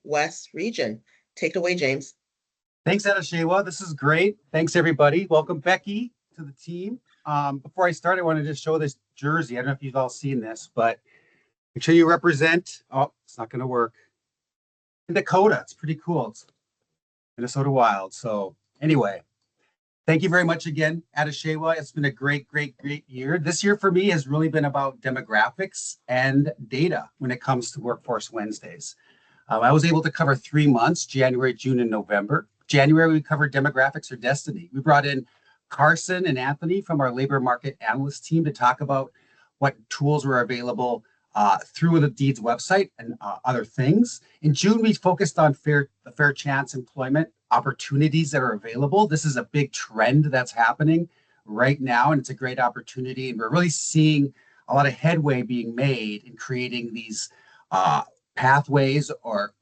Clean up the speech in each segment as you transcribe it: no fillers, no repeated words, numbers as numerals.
West region. Take it away, James. Thanks, Adeshewa. This is great. Thanks, everybody. Welcome, Becky, to the team. Before I start, I wanted to show this jersey. I don't know if you've all seen this, but make sure you represent. Oh, it's not going to work. In Dakota, it's pretty cool. It's Minnesota Wild. So, anyway, thank you very much again, Adeshewa. It's been a great year. This year for me has really been about demographics and data when it comes to Workforce Wednesdays. I was able to cover 3 months, January, June, and November. January, we covered demographics or destiny. We brought in Carson and Anthony from our labor market analyst team to talk about what tools were available through the Deeds website and other things. In June, we focused on the fair chance employment opportunities that are available. This is a big trend that's happening right now, and it's a great opportunity. And we're really seeing a lot of headway being made in creating these pathways or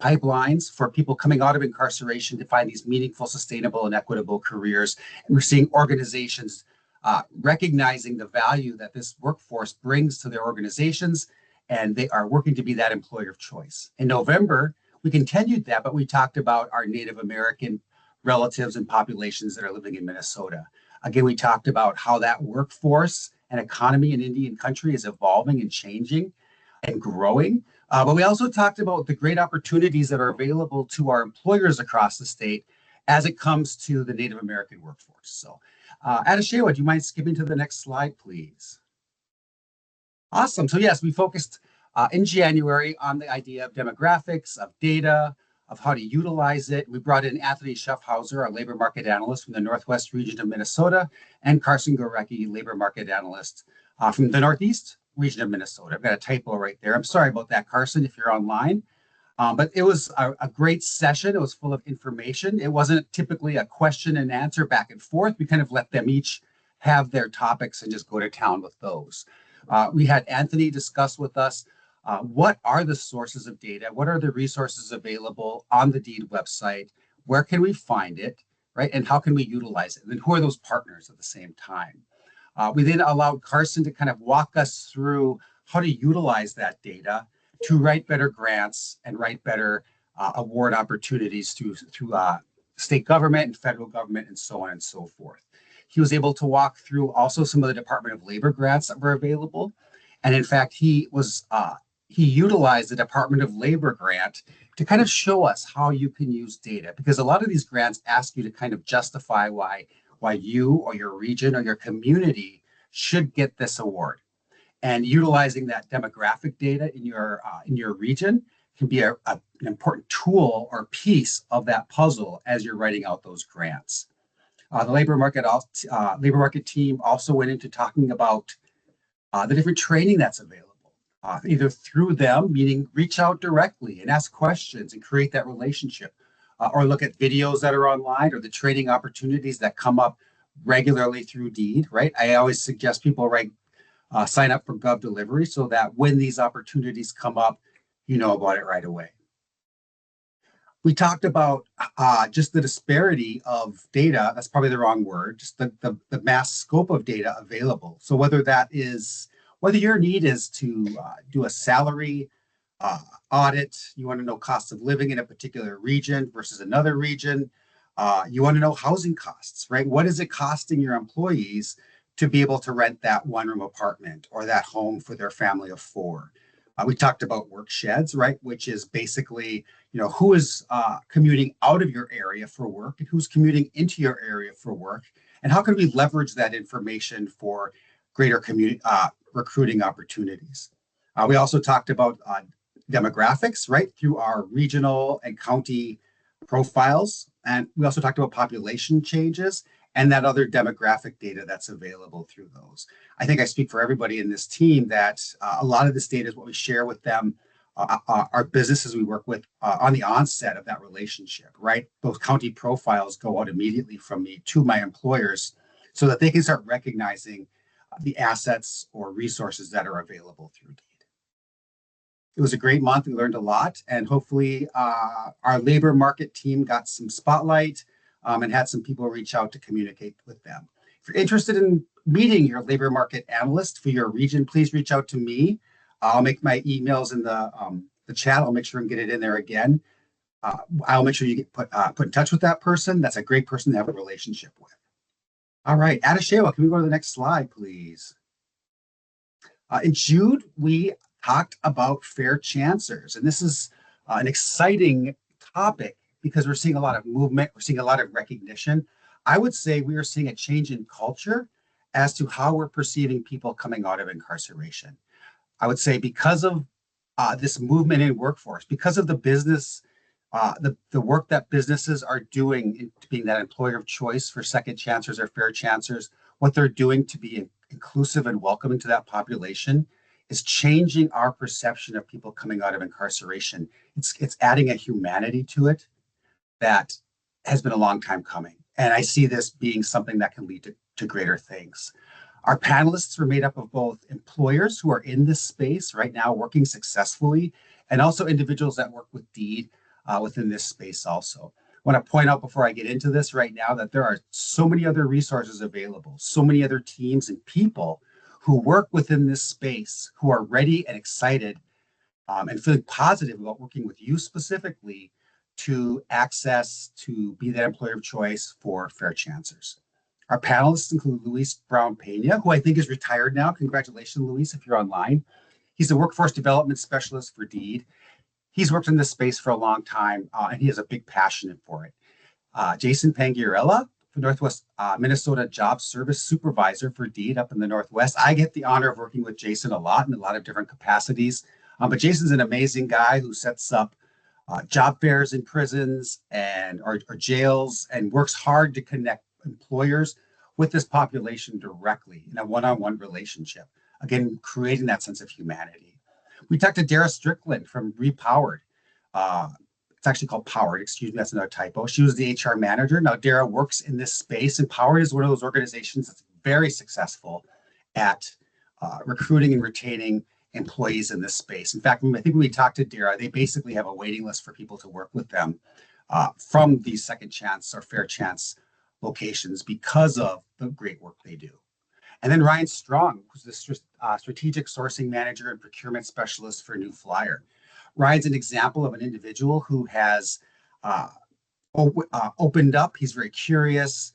pipelines for people coming out of incarceration to find these meaningful, sustainable, and equitable careers. And we're seeing organizations recognizing the value that this workforce brings to their organizations, and they are working to be that employer of choice. In November, we continued that, but we talked about our Native American relatives and populations that are living in Minnesota. Again, we talked about how that workforce and economy in Indian country is evolving and changing and growing. But we also talked about the great opportunities that are available to our employers across the state as it comes to the Native American workforce. So, Adeshewa, do you mind skipping to the next slide, please? Awesome. So yes, we focused in January on the idea of demographics, of data, of how to utilize it. We brought in Anthony Schaffhauser, our labor market analyst from the Northwest region of Minnesota, and Carson Gorecki, labor market analyst from the Northeast region of Minnesota. I've got a typo right there. I'm sorry about that, Carson, if you're online. But it was a great session. It was full of information. It wasn't typically a question and answer back and forth. We kind of let them each have their topics and just go to town with those. We had Anthony discuss with us what are the sources of data? What are the resources available on the Deed website? Where can we find it, right? And how can we utilize it? And then who are those partners at the same time? We then allowed Carson to kind of walk us through how to utilize that data to write better grants and write better award opportunities through state government and federal government and so on and so forth. He was able to walk through also some of the Department of Labor grants that were available. And in fact, he utilized the Department of Labor grant to kind of show us how you can use data, because a lot of these grants ask you to kind of justify why you or your region or your community should get this award. And utilizing that demographic data in your region can be an important tool or piece of that puzzle as you're writing out those grants. The labor market team also went into talking about the different training that's available, either through them, meaning reach out directly and ask questions and create that relationship, or look at videos that are online or the training opportunities that come up regularly through Deed, right? I always suggest people sign up for Gov Delivery so that when these opportunities come up, you know about it right away. We talked about just the disparity of data. That's probably the wrong word, just the mass scope of data available. So whether your need is to do a salary audit, you want to know cost of living in a particular region versus another region, you want to know housing costs, right? What is it costing your employees to be able to rent that one-room apartment or that home for their family of four? We talked about work sheds, right? Which is basically, who is commuting out of your area for work and who's commuting into your area for work, and how can we leverage that information for greater community recruiting opportunities? We also talked about demographics, right, through our regional and county profiles, and we also talked about population changes and that other demographic data that's available through those. I think I speak for everybody in this team that a lot of this data is what we share with them, our businesses we work with on the onset of that relationship, right? Those county profiles go out immediately from me to my employers so that they can start recognizing the assets or resources that are available through Deed. It was a great month. We learned a lot, and hopefully our labor market team got some spotlight and had some people reach out to communicate with them. If you're interested in meeting your labor market analyst for your region, please reach out to me. I'll make my emails in the the chat. I'll make sure and get it in there again. I'll make sure you get put in touch with that person. That's a great person to have a relationship with. All right, Adeshewa, can we go to the next slide, please? In June, we talked about fair chancers, and this is an exciting topic because we're seeing a lot of movement, we're seeing a lot of recognition. I would say we are seeing a change in culture as to how we're perceiving people coming out of incarceration. I would say because of this movement in workforce, because of the business, the work that businesses are doing in being that employer of choice for second chancers or fair chancers, what they're doing to be inclusive and welcoming to that population is changing our perception of people coming out of incarceration. It's adding a humanity to it that has been a long time coming. And I see this being something that can lead to greater things. Our panelists were made up of both employers who are in this space right now working successfully, and also individuals that work with DEED within this space also. I want to point out before I get into this right now that there are so many other resources available, so many other teams and people who work within this space who are ready and excited and feeling positive about working with you specifically to access, to be that employer of choice for fair chancers. Our panelists include Luis Brown Pena, who I think is retired now. Congratulations, Luis, if you're online. He's a workforce development specialist for DEED. He's worked in this space for a long time, and he has a big passion for it. Jason Pangiarella, the Northwest Minnesota Job Service Supervisor for DEED up in the Northwest. I get the honor of working with Jason a lot in a lot of different capacities. But Jason's an amazing guy who sets up job fairs in prisons and or jails and works hard to connect employers with this population directly in a one-on-one relationship. Again, creating that sense of humanity. We talked to Dara Strickland from Repowered. It's actually called Powered, excuse me, that's another typo. She was the HR manager. Now Dara works in this space, and Powered is one of those organizations that's very successful at recruiting and retaining employees in this space. In fact, I think when we talked to Dara, they basically have a waiting list for people to work with them from these second chance or fair chance locations because of the great work they do. And then Ryan Strong, who's the strategic sourcing manager and procurement specialist for New Flyer. Ryan's an example of an individual who has opened up. He's very curious.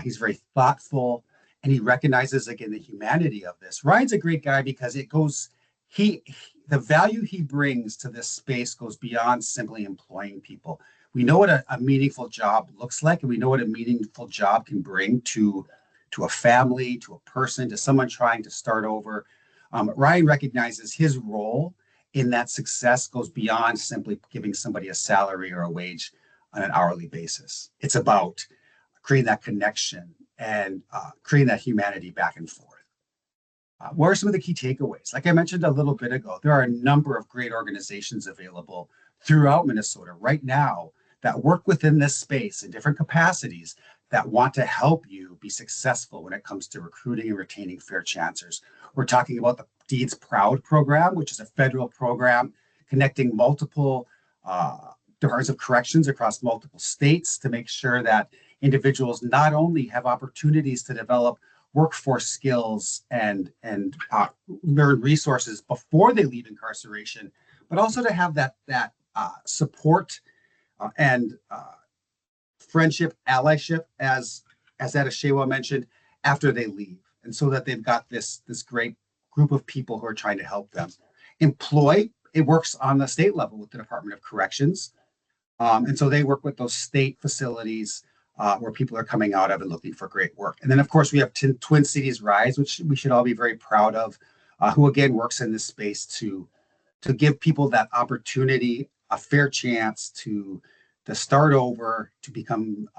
He's very thoughtful, and he recognizes, again, the humanity of this. Ryan's a great guy because it goes, the value he brings to this space goes beyond simply employing people. We know what a meaningful job looks like, and we know what a meaningful job can bring to a family, to a person, to someone trying to start over. Ryan recognizes his role in that success goes beyond simply giving somebody a salary or a wage on an hourly basis. It's about creating that connection and creating that humanity back and forth. What are some of the key takeaways? Like I mentioned a little bit ago, there are a number of great organizations available throughout Minnesota right now that work within this space in different capacities that want to help you be successful when it comes to recruiting and retaining fair chancers. We're talking about the DEED's Proud program, which is a federal program connecting multiple departments of corrections across multiple states to make sure that individuals not only have opportunities to develop workforce skills and learn resources before they leave incarceration, but also to have that support and friendship, allyship, as Adeshewa mentioned, after they leave, and so that they've got this great group of people who are trying to help them. Employ, it works on the state level with the Department of Corrections, and so they work with those state facilities where people are coming out of and looking for great work. And then, of course, we have Twin Cities Rise, which we should all be very proud of, who again works in this space to give people that opportunity, a fair chance to start over, to become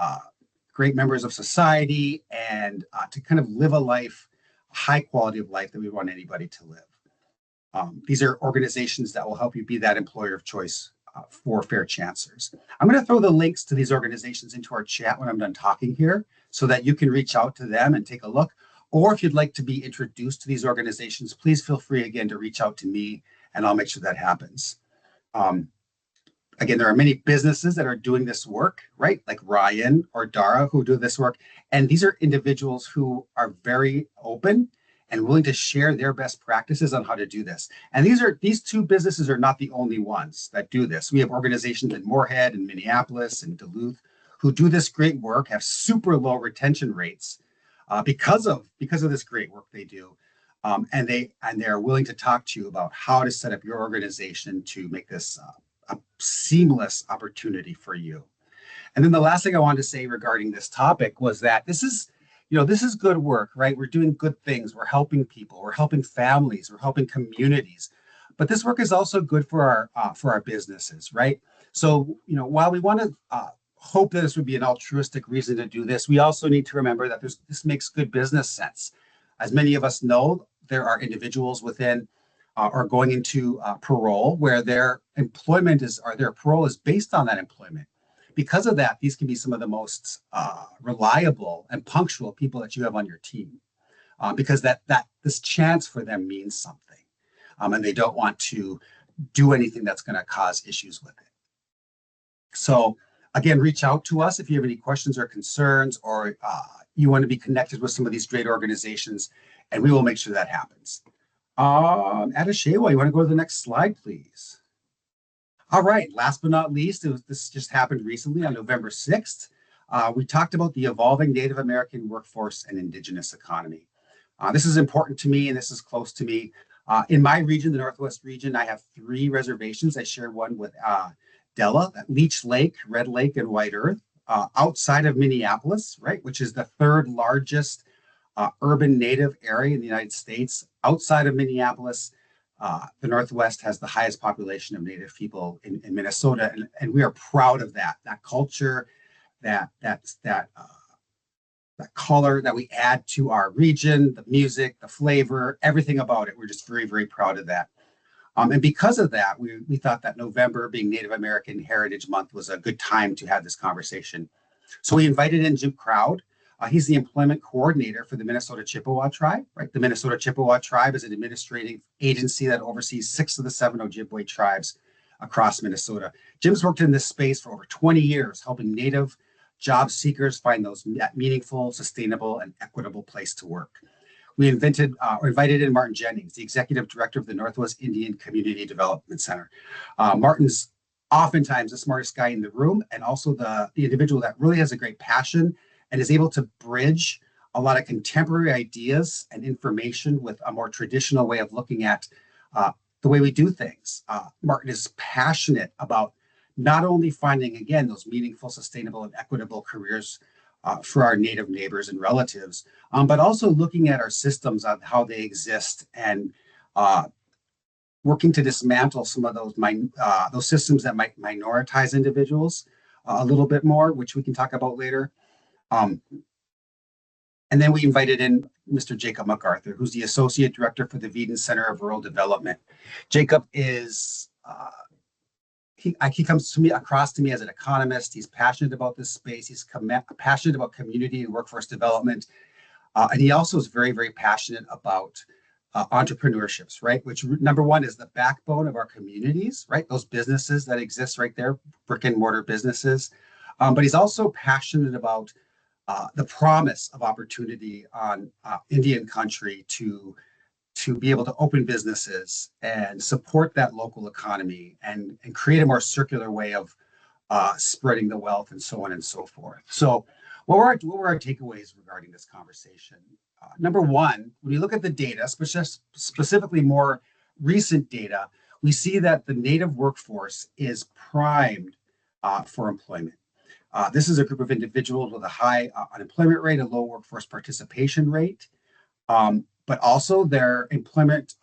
great members of society, and to kind of live a life, a high quality of life that we want anybody to live. These are organizations that will help you be that employer of choice for fair chancers. I'm going to throw the links to these organizations into our chat when I'm done talking here so that you can reach out to them and take a look. Or if you'd like to be introduced to these organizations, please feel free again to reach out to me and I'll make sure that happens. Again, there are many businesses that are doing this work, right? Like Ryan or Dara who do this work. And these are individuals who are very open and willing to share their best practices on how to do this. And these two businesses are not the only ones that do this. We have organizations in Moorhead and Minneapolis and Duluth who do this great work, have super low retention rates because of this great work they do. And they're willing to talk to you about how to set up your organization to make this a seamless opportunity for you. And then the last thing I wanted to say regarding this topic was that this is good work, right? We're doing good things. We're helping people. We're helping families. We're helping communities. But this work is also good for our businesses, right? So, while we want to hope that this would be an altruistic reason to do this, we also need to remember that this makes good business sense. As many of us know, there are individuals within or going into parole where their parole is based on that employment. Because of that, these can be some of the most reliable and punctual people that you have on your team, because that this chance for them means something, and they don't want to do anything that's going to cause issues with it. So again, reach out to us if you have any questions or concerns, or you want to be connected with some of these great organizations, and we will make sure that happens. Adeshewa, you want to go to the next slide, please? All right, last but not least, this just happened recently on November 6th. We talked about the evolving Native American workforce and Indigenous economy. This is important to me, and this is close to me. In my region, the Northwest region, I have 3 reservations. I share one with Della, Leech Lake, Red Lake, and White Earth, outside of Minneapolis, right, which is the 3rd largest urban Native area in the United States. Outside of Minneapolis, the Northwest has the highest population of Native people in Minnesota, and we are proud of that culture, that color that we add to our region, the music, the flavor, everything about it. We're just very, very proud of that. And because of that, we thought that November, being Native American Heritage Month, was a good time to have this conversation. So we invited in Jim Crowd. He's the employment coordinator for the Minnesota Chippewa Tribe, right? The Minnesota Chippewa Tribe is an administrative agency that oversees 6 of the 7 Ojibwe tribes across Minnesota. Jim's worked in this space for over 20 years, helping Native job seekers find those meaningful, sustainable, and equitable place to work. We invited in Martin Jennings, the executive director of the Northwest Indian Community Development Center. Martin's oftentimes the smartest guy in the room, and also the individual that really has a great passion and is able to bridge a lot of contemporary ideas and information with a more traditional way of looking at the way we do things. Martin is passionate about not only finding, again, those meaningful, sustainable, and equitable careers for our Native neighbors and relatives, but also looking at our systems on how they exist and working to dismantle some of those systems that might minoritize individuals a little bit more, which we can talk about later. And then we invited in Mr. Jacob MacArthur, who's the Associate Director for the Veedon Center of Rural Development. Jacob is, he comes across to me as an economist. He's passionate about this space. He's passionate about community and workforce development. And he also is very, very passionate about entrepreneurships, right? Which, number one, is the backbone of our communities, right? Those businesses that exist right there, brick and mortar businesses. But he's also passionate about the promise of opportunity on Indian country to be able to open businesses and support that local economy and create a more circular way of spreading the wealth and so on and so forth. So what were our takeaways regarding this conversation? Number one, when you look at the data, specifically more recent data, we see that the Native workforce is primed for employment. This is a group of individuals with a high unemployment rate, a low workforce participation rate, but also their employment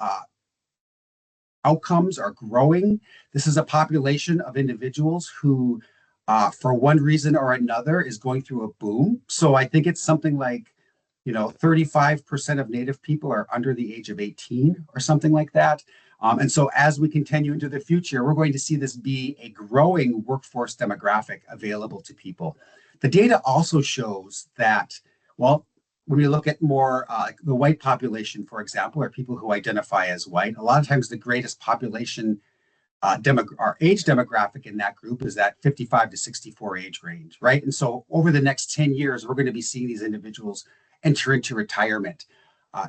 outcomes are growing. This is a population of individuals who, for one reason or another, is going through a boom. So I think it's something like, 35% of Native people are under the age of 18 or something like that. And so as we continue into the future, we're going to see this be a growing workforce demographic available to people. The data also shows that, well, when we look at more like the white population, for example, or people who identify as white, a lot of times the greatest population or age demographic in that group is that 55 to 64 age range, right? And so over the next 10 years, we're going to be seeing these individuals enter into retirement.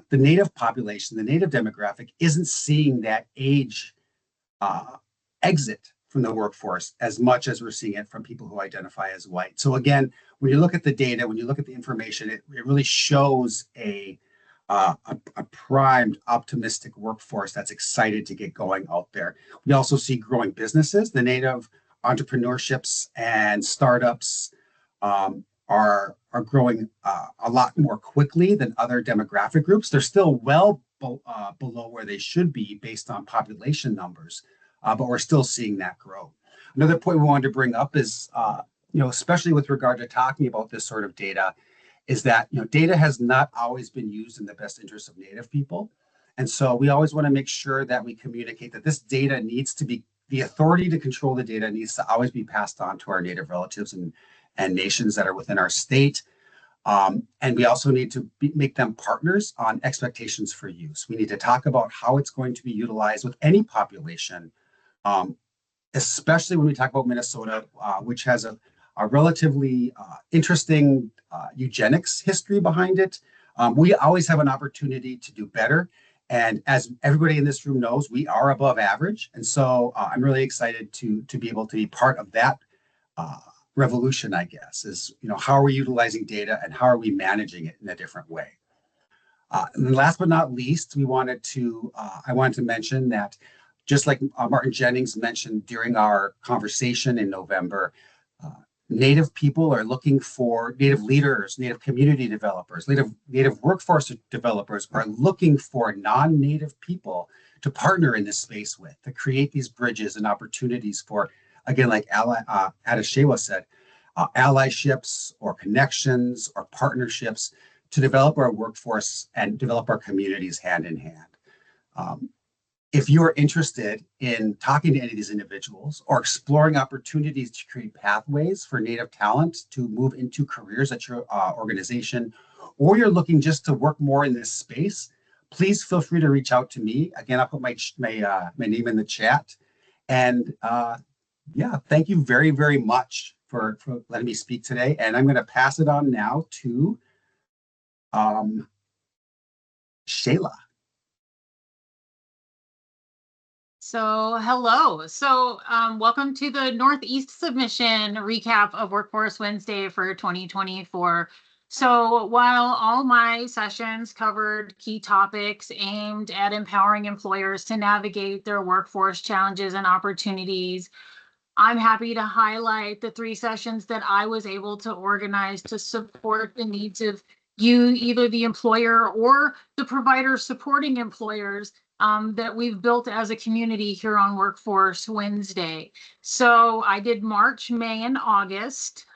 the Native population, the Native demographic isn't seeing that age exit from the workforce as much as we're seeing it from people who identify as white. So again, when you look at the data, when you look at the information, it really shows a primed, optimistic workforce that's excited to get going out there. We also see growing businesses. The Native entrepreneurships and startups are growing a lot more quickly than other demographic groups. They're still well below where they should be based on population numbers, but we're still seeing that grow. Another point we wanted to bring up is, especially with regard to talking about this sort of data, is that data has not always been used in the best interest of Native people. And so we always want to make sure that we communicate that this data needs to be, the authority to control the data needs to always be passed on to our Native relatives and nations that are within our state. And we also need to make them partners on expectations for use. We need to talk about how it's going to be utilized with any population, especially when we talk about Minnesota, which has a relatively interesting eugenics history behind it. We always have an opportunity to do better. And as everybody in this room knows, we are above average. And so I'm really excited to be able to be part of that revolution, I guess, is, how are we utilizing data and how are we managing it in a different way? And then last but not least, I wanted to mention that just like Martin Jennings mentioned during our conversation in November, Native people are looking for Native leaders, Native community developers, Native workforce developers are looking for non-Native people to partner in this space with, to create these bridges and opportunities for, again, like Adeshewa said, allyships or connections or partnerships to develop our workforce and develop our communities hand in hand. If you are interested in talking to any of these individuals or exploring opportunities to create pathways for Native talent to move into careers at your organization, or you're looking just to work more in this space, please feel free to reach out to me. Again, I'll put my name in the chat. And thank you very, very much for letting me speak today. And I'm going to pass it on now to Shayla. So hello. So welcome to the Northeast submission recap of Workforce Wednesday for 2024. So while all my sessions covered key topics aimed at empowering employers to navigate their workforce challenges and opportunities, I'm happy to highlight the 3 sessions that I was able to organize to support the needs of you, either the employer or the provider supporting employers that we've built as a community here on Workforce Wednesday. So I did March, May, and August.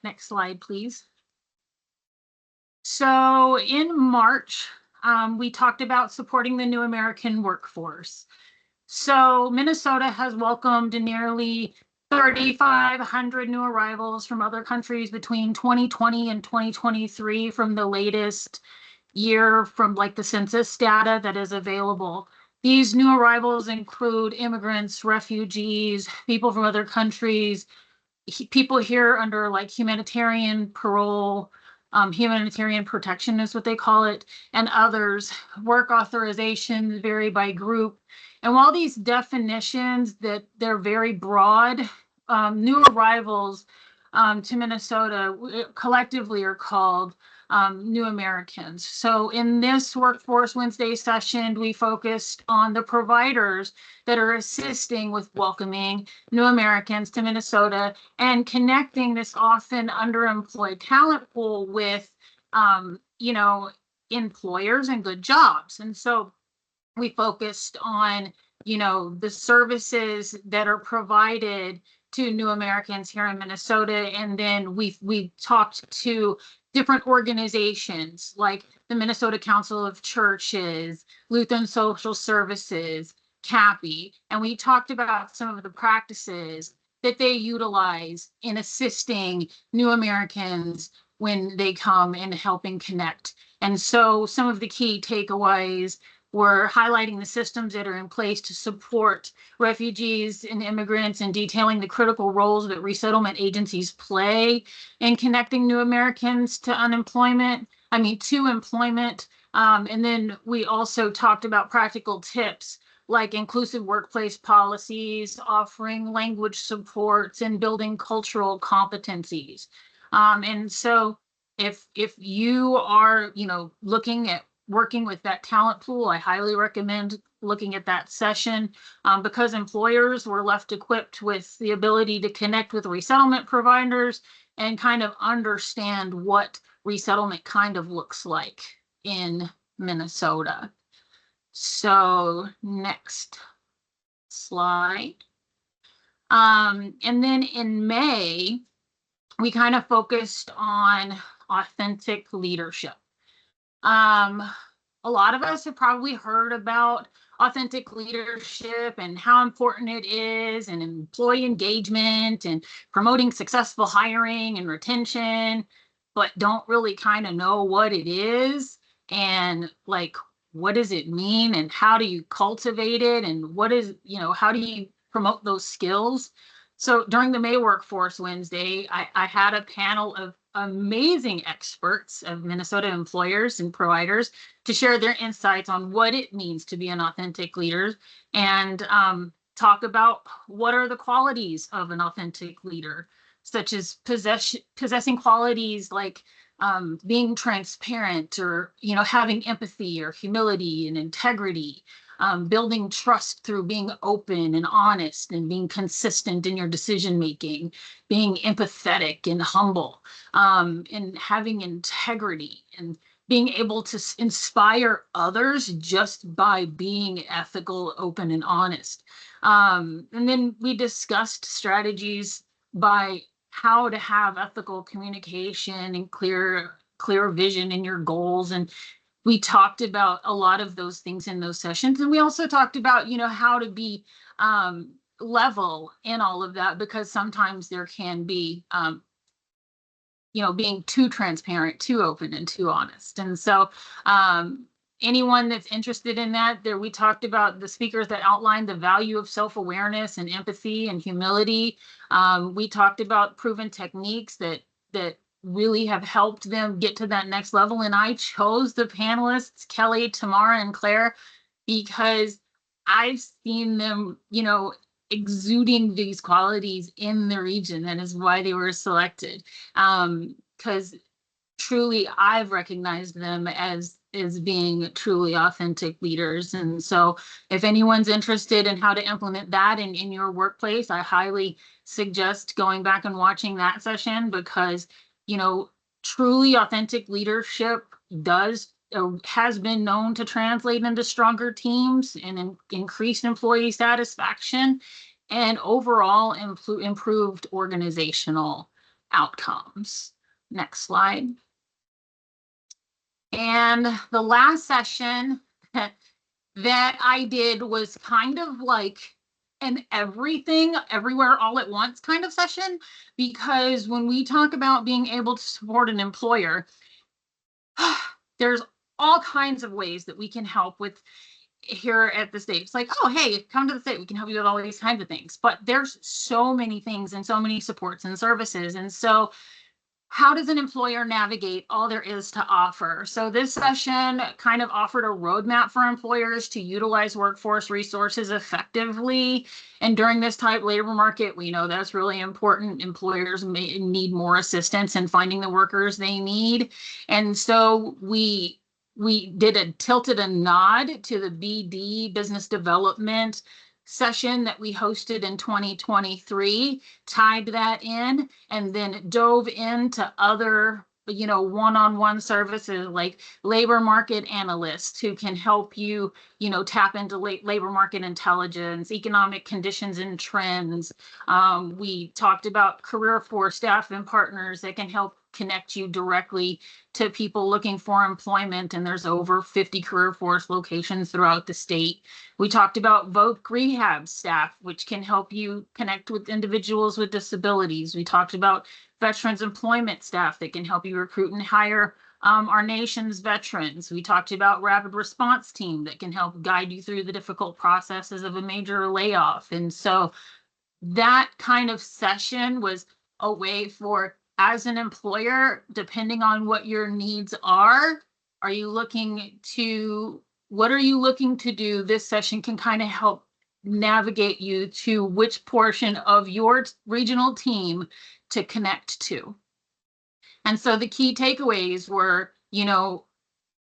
Next slide, please. So in March, we talked about supporting the new American workforce. So Minnesota has welcomed nearly 3,500 new arrivals from other countries between 2020 and 2023 from the latest year from like the census data that is available. These new arrivals include immigrants, refugees, people from other countries, people here under like humanitarian parole, humanitarian protection is what they call it, and others. Work authorizations vary by group. And while these definitions that they're very broad, new arrivals to Minnesota collectively are called new Americans. So in this Workforce Wednesday session, we focused on the providers that are assisting with welcoming new Americans to Minnesota and connecting this often underemployed talent pool with, employers and good jobs. And so we focused on, the services that are provided to new Americans here in Minnesota. And then we talked to different organizations like the Minnesota Council of Churches, Lutheran Social Services, CAPI, and we talked about some of the practices that they utilize in assisting new Americans when they come and helping connect. And so some of the key takeaways were highlighting the systems that are in place to support refugees and immigrants and detailing the critical roles that resettlement agencies play in connecting new Americans to unemployment, to employment. And then we also talked about practical tips like inclusive workplace policies, offering language supports, and building cultural competencies. And so if you are, looking at working with that talent pool, I highly recommend looking at that session, because employers were left equipped with the ability to connect with resettlement providers and kind of understand what resettlement kind of looks like in Minnesota. So next slide. And then in May, we kind of focused on authentic leadership. A lot of us have probably heard about authentic leadership and how important it is, and employee engagement and promoting successful hiring and retention, but don't really kind of know what it is and like, what does it mean and how do you cultivate it and how do you promote those skills? So during the May Workforce Wednesday, I had a panel of amazing experts of Minnesota employers and providers to share their insights on what it means to be an authentic leader, and talk about what are the qualities of an authentic leader, such as possessing qualities like being transparent, or having empathy or humility and integrity, building trust through being open and honest and being consistent in your decision making, being empathetic and humble, and having integrity, and being able to inspire others just by being ethical, open, and honest. And then we discussed strategies by how to have ethical communication and clear vision in your goals. And we talked about a lot of those things in those sessions. And we also talked about, how to be level in all of that, because sometimes there can be, being too transparent, too open, and too honest. And so anyone that's interested in that, we talked about the speakers that outlined the value of self-awareness and empathy and humility. We talked about proven techniques that really have helped them get to that next level. And I chose the panelists, Kelly, Tamara, and Claire, because I've seen them, exuding these qualities in the region. That is why they were selected. Because truly, I've recognized them as being truly authentic leaders. And so if anyone's interested in how to implement that in your workplace, I highly suggest going back and watching that session, because truly authentic leadership has been known to translate into stronger teams and increased employee satisfaction and overall improved organizational outcomes. Next slide. And the last session that I did was kind of like an everything, everywhere, all at once kind of session, because when we talk about being able to support an employer, there's all kinds of ways that we can help with here at the state. It's like, oh, hey, come to the state. We can help you with all these kinds of things. But there's so many things and so many supports and services. And so how does an employer navigate all there is to offer? So this session kind of offered a roadmap for employers to utilize workforce resources effectively. And during this tight labor market, we know that's really important. Employers may need more assistance in finding the workers they need. And so we tilted a nod to the BD, business development session that we hosted in 2023, tied that in, and then dove into other one-on-one services like labor market analysts who can help you tap into labor market intelligence, economic conditions and trends. We talked about Career4 staff and partners that can help connect you directly to people looking for employment, and there's over 50 Career4 locations throughout the state. We talked about Voc Rehab staff, which can help you connect with individuals with disabilities. We talked about veterans employment staff that can help you recruit and hire our nation's veterans. We talked about Rapid Response Team that can help guide you through the difficult processes of a major layoff. And so that kind of session was a way for as an employer, depending on what your needs are you looking to, what are you looking to do? This session can kind of help navigate you to which portion of your regional team to connect to. And so the key takeaways were, you know,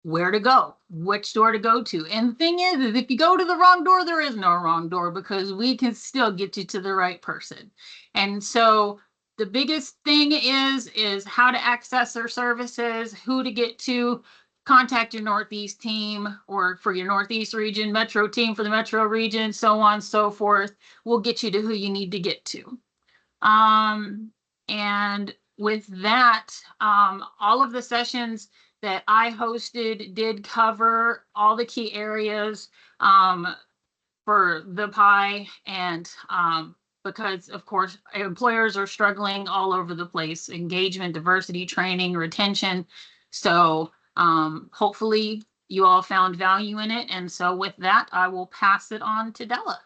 where to go, which door to go to. And the thing is if you go to the wrong door, there is no wrong door, because we can still get you to the right person. And so the biggest thing is how to access their services, who to get to. Contact your Northeast team, or for your Northeast region, Metro team for the Metro region, so on and so forth. We'll get you to who you need to get to. And with that, all of the sessions that I hosted did cover all the key areas for the PIE, and because of course employers are struggling all over the place: engagement, diversity, training, retention. So hopefully you all found value in it. And so with that, I will pass it on to Della.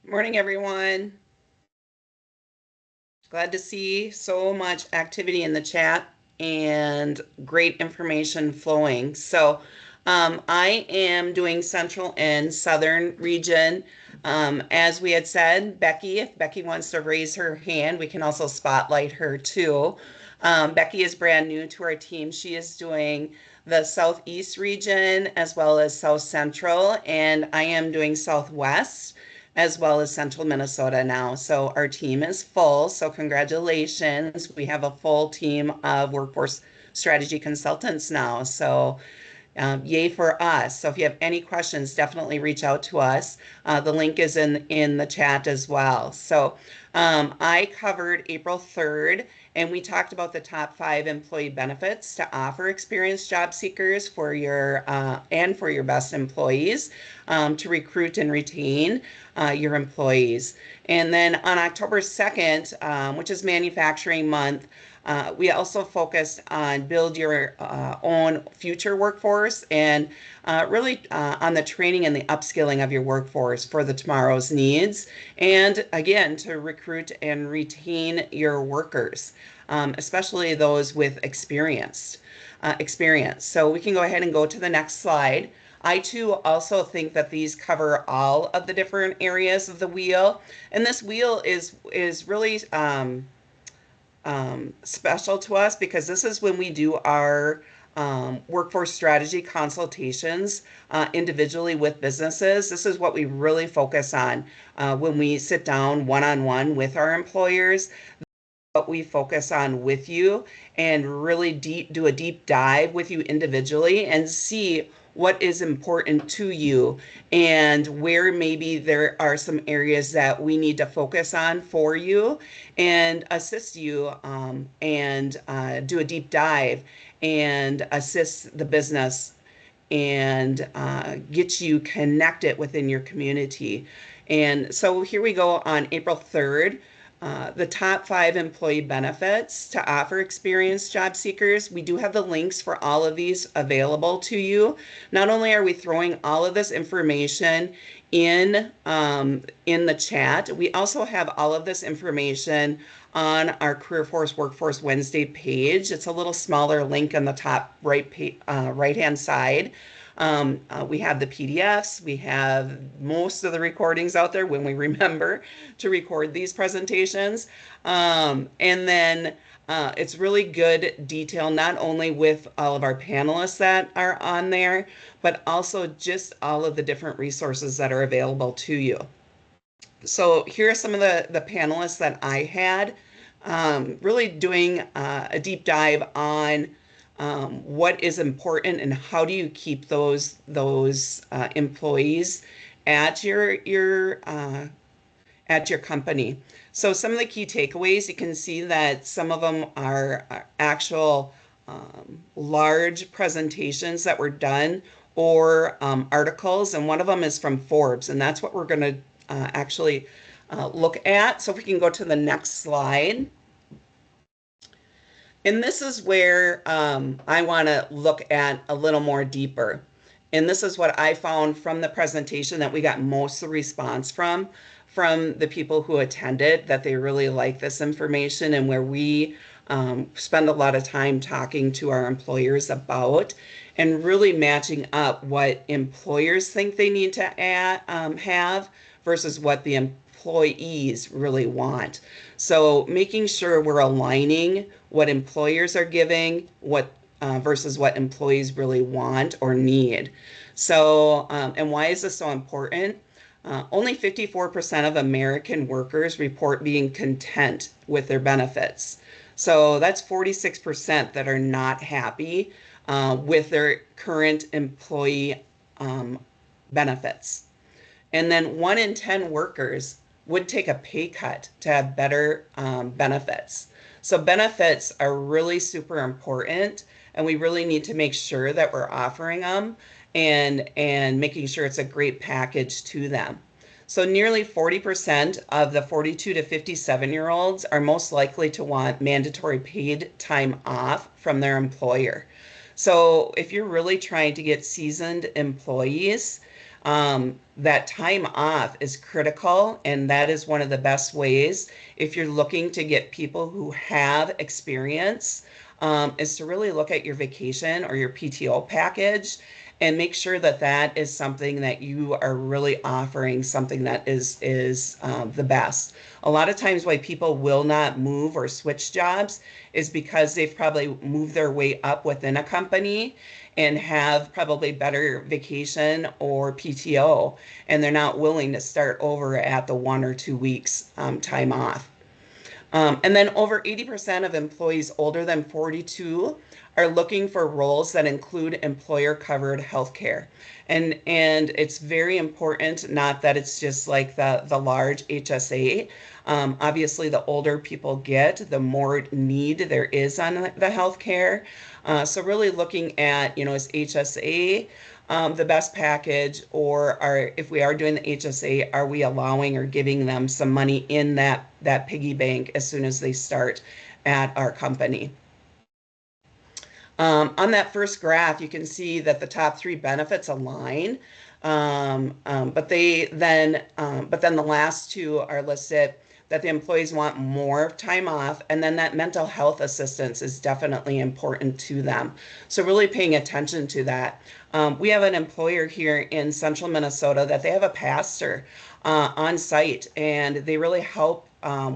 Morning, everyone. Glad to see so much activity in the chat and great information flowing. So I am doing Central and Southern region. As we had said, Becky, if Becky wants to raise her hand, we can also spotlight her too. Becky is brand new to our team. She is doing the Southeast region as well as South Central, and I am doing Southwest as well as Central Minnesota now. So our team is full. So congratulations. We have a full team of workforce strategy consultants now. So yay for us. So if you have any questions, definitely reach out to us. The link is in the chat as well. So I covered April 3rd, and we talked about the top 5 employee benefits to offer experienced job seekers for your and for your best employees to recruit and retain your employees. And then on October 2nd, which is Manufacturing Month, we also focused on build your own future workforce, and really on the training and the upskilling of your workforce for the tomorrow's needs, and again to recruit and retain your workers, especially those with experience. So we can go ahead and go to the next slide. I too also think that these cover all of the different areas of the wheel, and this wheel is really special to us because this is when we do our workforce strategy consultations individually with businesses. This is what we really focus on when we sit down one-on-one with our employers. What we focus on with you, and really do a deep dive with you individually and see what is important to you and where maybe there are some areas that we need to focus on for you and assist you and do a deep dive and assist the business and get you connected within your community. And so here we go on April 3rd. The top 5 employee benefits to offer experienced job seekers. We do have the links for all of these available to you. Not only are we throwing all of this information in the chat, we also have all of this information on our Career Force Workforce Wednesday page. It's a little smaller link on the top right-hand side. We have the PDFs, we have most of the recordings out there when we remember to record these presentations. And then it's really good detail, not only with all of our panelists that are on there, but also just all of the different resources that are available to you. So here are some of the panelists that I had really doing a deep dive on what is important and how do you keep those employees at your company. So some of the key takeaways, you can see that some of them are actual large presentations that were done or articles, and one of them is from Forbes, and that's what we're going to actually look at. So if we can go to the next slide. And this is where I want to look at a little more deeper. And this is what I found from the presentation that we got most of the response from from the people who attended that they really like this information, and where we spend a lot of time talking to our employers about and really matching up what employers think they need to have versus what the employees really want. So making sure we're aligning what employers are giving, what versus what employees really want or need. So, and why is this so important? Only 54% of American workers report being content with their benefits. So that's 46% that are not happy with their current employee benefits. And then 1 in 10 workers would take a pay cut to have better benefits. So benefits are really super important, and we really need to make sure that we're offering them and making sure it's a great package to them. So nearly 40% of the 42 to 57-year-olds are most likely to want mandatory paid time off from their employer. So if you're really trying to get seasoned employees, that time off is critical, and that is one of the best ways if you're looking to get people who have experience, is to really look at your vacation or your PTO package and make sure that that is something that you are really offering, something that is the best. A lot of times why people will not move or switch jobs is because they've probably moved their way up within a company and have probably better vacation or PTO, and they're not willing to start over at the 1 or 2 weeks time off. And then over 80% of employees older than 42 are looking for roles that include employer-covered healthcare. And it's very important, not that it's just like the large HSA. Obviously, the older people get, the more need there is on the healthcare. So really looking at, is HSA the best package, or if we are doing the HSA, are we allowing or giving them some money in that piggy bank as soon as they start at our company? On that first graph, you can see that the top 3 benefits align, but then the last 2 are listed that the employees want more time off, and then that mental health assistance is definitely important to them. So really paying attention to that. We have an employer here in central Minnesota that they have a pastor on site, and they really help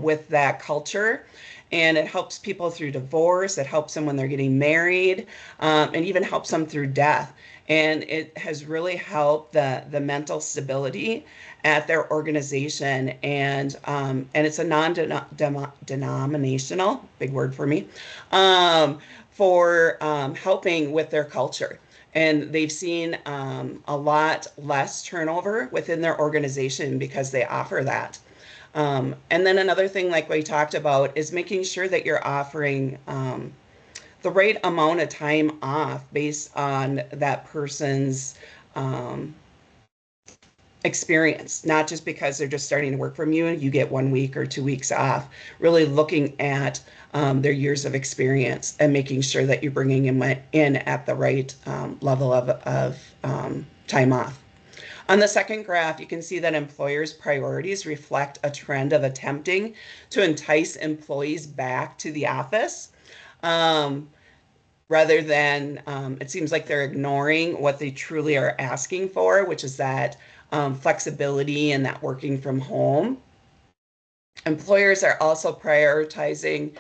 with that culture. And it helps people through divorce. It helps them when they're getting married, and even helps them through death. And it has really helped the mental stability at their organization. And it's a non-denominational, big word for me, for helping with their culture. And they've seen a lot less turnover within their organization because they offer that. And then another thing, like we talked about, is making sure that you're offering the right amount of time off based on that person's experience, not just because they're just starting to work from you and you get 1 week or 2 weeks off. Really looking at their years of experience and making sure that you're bringing them in at the right level of time off. On the second graph, you can see that employers' priorities reflect a trend of attempting to entice employees back to the office, rather than, it seems like they're ignoring what they truly are asking for, which is that flexibility and that working from home. Employers are also prioritizing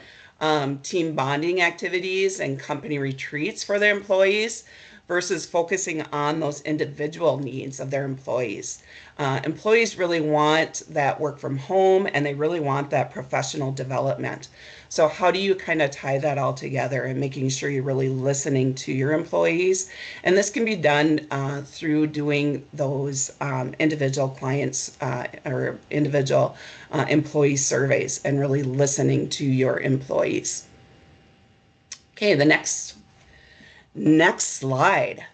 team bonding activities and company retreats for their employees versus focusing on those individual needs of their employees. Employees really want that work from home, and they really want that professional development. So how do you kind of tie that all together and making sure you're really listening to your employees? And this can be done through doing those individual clients or individual employee surveys and really listening to your employees. Okay, the next slide.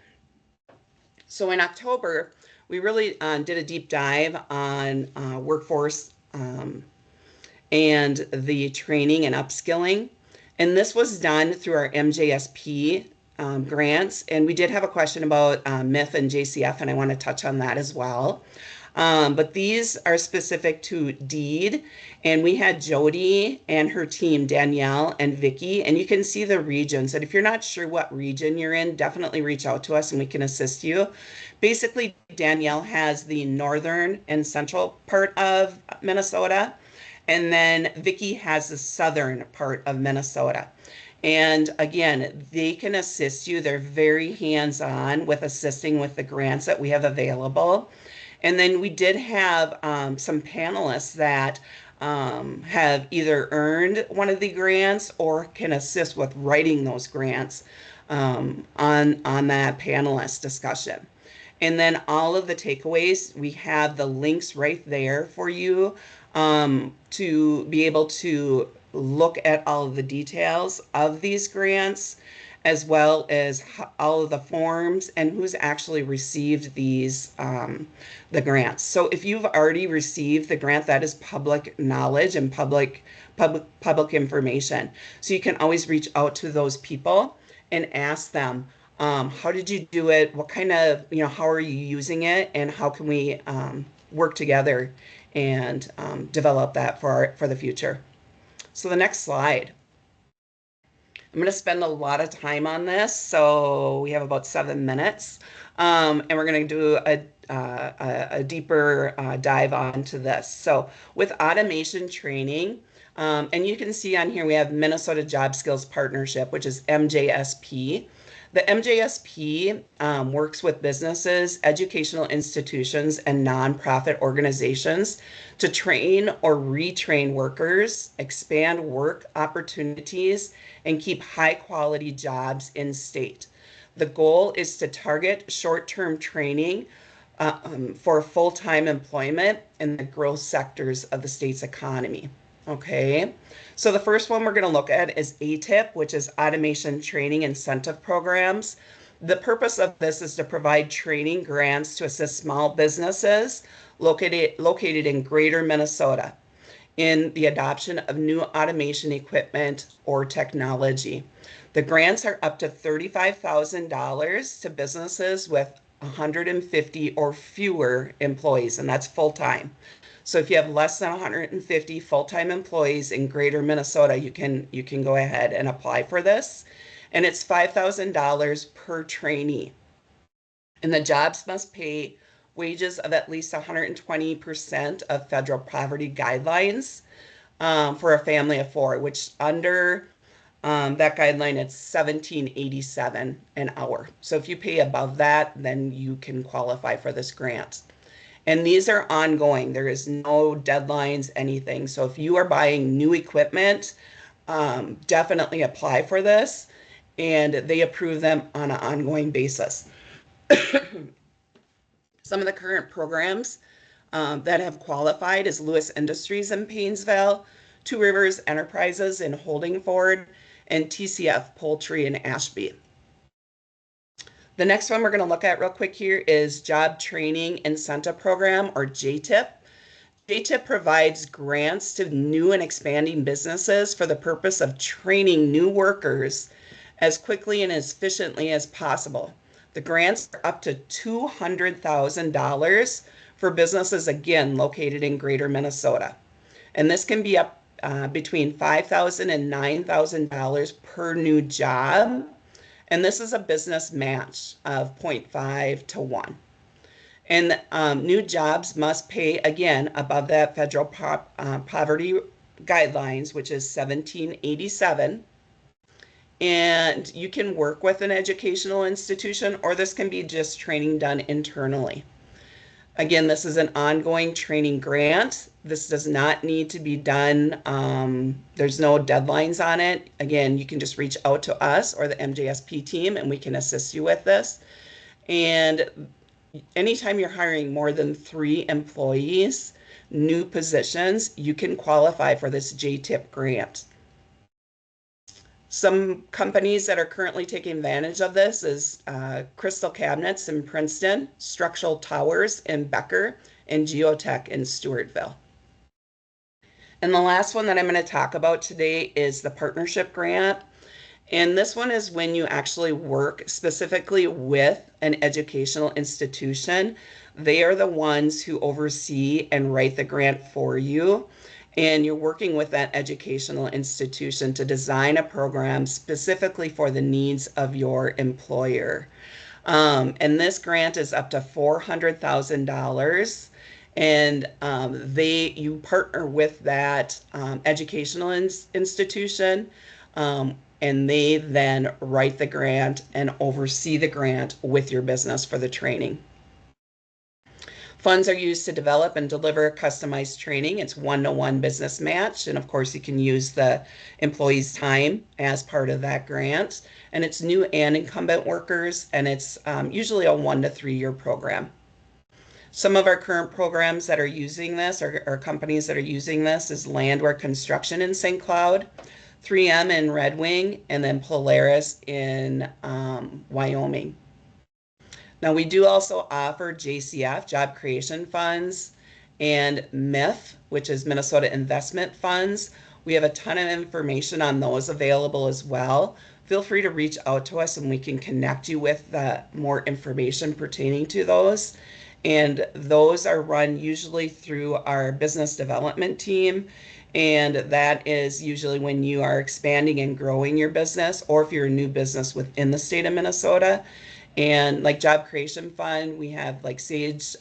So in October, we really did a deep dive on workforce and the training and upskilling. And this was done through our MJSP grants, and we did have a question about MIF and JCF, and I want to touch on that as well. But these are specific to DEED, and we had Jody and her team, Danielle and Vicky, and you can see the regions. And if you're not sure what region you're in, definitely reach out to us and we can assist you. Basically, Danielle has the northern and central part of Minnesota, and then Vicky has the southern part of Minnesota. And again, they can assist you. They're very hands-on with assisting with the grants that we have available. And then we did have some panelists that have either earned one of the grants or can assist with writing those grants on that panelist discussion. And then all of the takeaways, we have the links right there for you to be able to look at all of the details of these grants, as well as all of the forms and who's actually received these, the grants. So if you've already received the grant, that is public knowledge and public information. So you can always reach out to those people and ask them, how did you do it? What kind of, how are you using it? And how can we work together and develop that for the future? So the next slide. I'm going to spend a lot of time on this, so we have about 7 minutes, and we're going to do a deeper dive onto this. So with automation training, and you can see on here we have Minnesota Job Skills Partnership, which is MJSP. The MJSP works with businesses, educational institutions, and nonprofit organizations to train or retrain workers, expand work opportunities, and keep high quality jobs in state. The goal is to target short-term training for full-time employment in the growth sectors of the state's economy. Okay, so the first one we're going to look at is ATIP, which is Automation Training Incentive Programs. The purpose of this is to provide training grants to assist small businesses located in greater Minnesota in the adoption of new automation equipment or technology. The grants are up to $35,000 to businesses with 150 or fewer employees, and that's full-time. So if you have less than 150 full-time employees in greater Minnesota, you can go ahead and apply for this. And it's $5,000 per trainee. And the jobs must pay wages of at least 120% of federal poverty guidelines for a family of 4, which under that guideline, it's $17.87 an hour. So if you pay above that, then you can qualify for this grant. And these are ongoing. There is no deadlines, anything. So if you are buying new equipment, definitely apply for this, and they approve them on an ongoing basis. Some of the current programs that have qualified is Lewis Industries in Painesville, Two Rivers Enterprises in Holdingford, and TCF Poultry in Ashby. The next one we're going to look at real quick here is Job Training Incentive Program, or JTIP. JTIP provides grants to new and expanding businesses for the purpose of training new workers as quickly and as efficiently as possible. The grants are up to $200,000 for businesses, again, located in greater Minnesota. And this can be up between $5,000 and $9,000 per new job. And this is a business match of 0.5 to 1. And new jobs must pay, again, above that federal poverty guidelines, which is $17.87. And you can work with an educational institution, or this can be just training done internally. Again, this is an ongoing training grant. This does not need to be done. There's no deadlines on it. Again, you can just reach out to us or the MJSP team and we can assist you with this. And anytime you're hiring more than 3 employees, new positions, you can qualify for this JTIP grant. Some companies that are currently taking advantage of this is Crystal Cabinets in Princeton, Structural Towers in Becker, and Geotech in Stewartville. And the last one that I'm going to talk about today is the partnership grant. And this one is when you actually work specifically with an educational institution. They are the ones who oversee and write the grant for you. And you're working with that educational institution to design a program specifically for the needs of your employer. And this grant is up to $400,000. And you partner with that educational institution, and they then write the grant and oversee the grant with your business for the training. Funds are used to develop and deliver customized training. It's one-to-one business match. And of course, you can use the employee's time as part of that grant. And it's new and incumbent workers, and it's usually a 1 to 3 year program. Some of our current programs that are using this, or companies that are using this, is Landwehr Construction in St. Cloud, 3M in Red Wing, and then Polaris in Wyoming. Now, we do also offer JCF, Job Creation Funds, and MIF, which is Minnesota Investment Funds. We have a ton of information on those available as well. Feel free to reach out to us and we can connect you with more information pertaining to those. And those are run usually through our business development team. And that is usually when you are expanding and growing your business, or if you're a new business within the state of Minnesota. And like Job Creation Fund, we have like Sage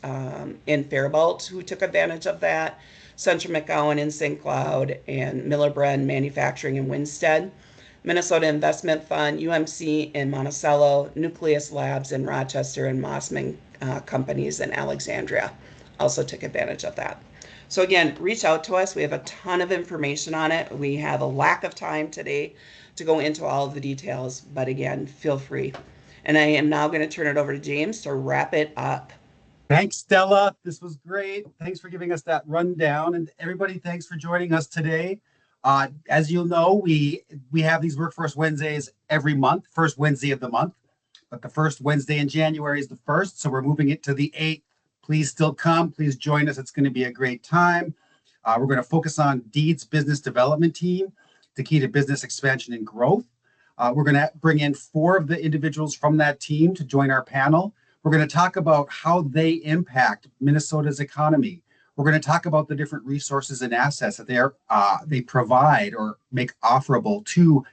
in Faribault who took advantage of that, Central McGowan in St. Cloud, and Miller Bren Manufacturing in Winstead. Minnesota Investment Fund, UMC in Monticello, Nucleus Labs in Rochester, and Mossman Companies in Alexandria also took advantage of that. So again, reach out to us. We have a ton of information on it. We have a lack of time today to go into all of the details, but again, feel free. And I am now going to turn it over to James to wrap it up. Thanks, Stella. This was great. Thanks for giving us that rundown. And everybody, thanks for joining us today. As you'll know, we have these Workforce Wednesdays every month, first Wednesday of the month. But the first Wednesday in January is the 1st, so we're moving it to the 8th. Please still come. Please join us. It's going to be a great time. We're going to focus on Deed's business development team, the key to business expansion and growth. We're going to bring in 4 of the individuals from that team to join our panel. We're going to talk about how they impact Minnesota's economy. We're going to talk about the different resources and assets that they provide or make offerable to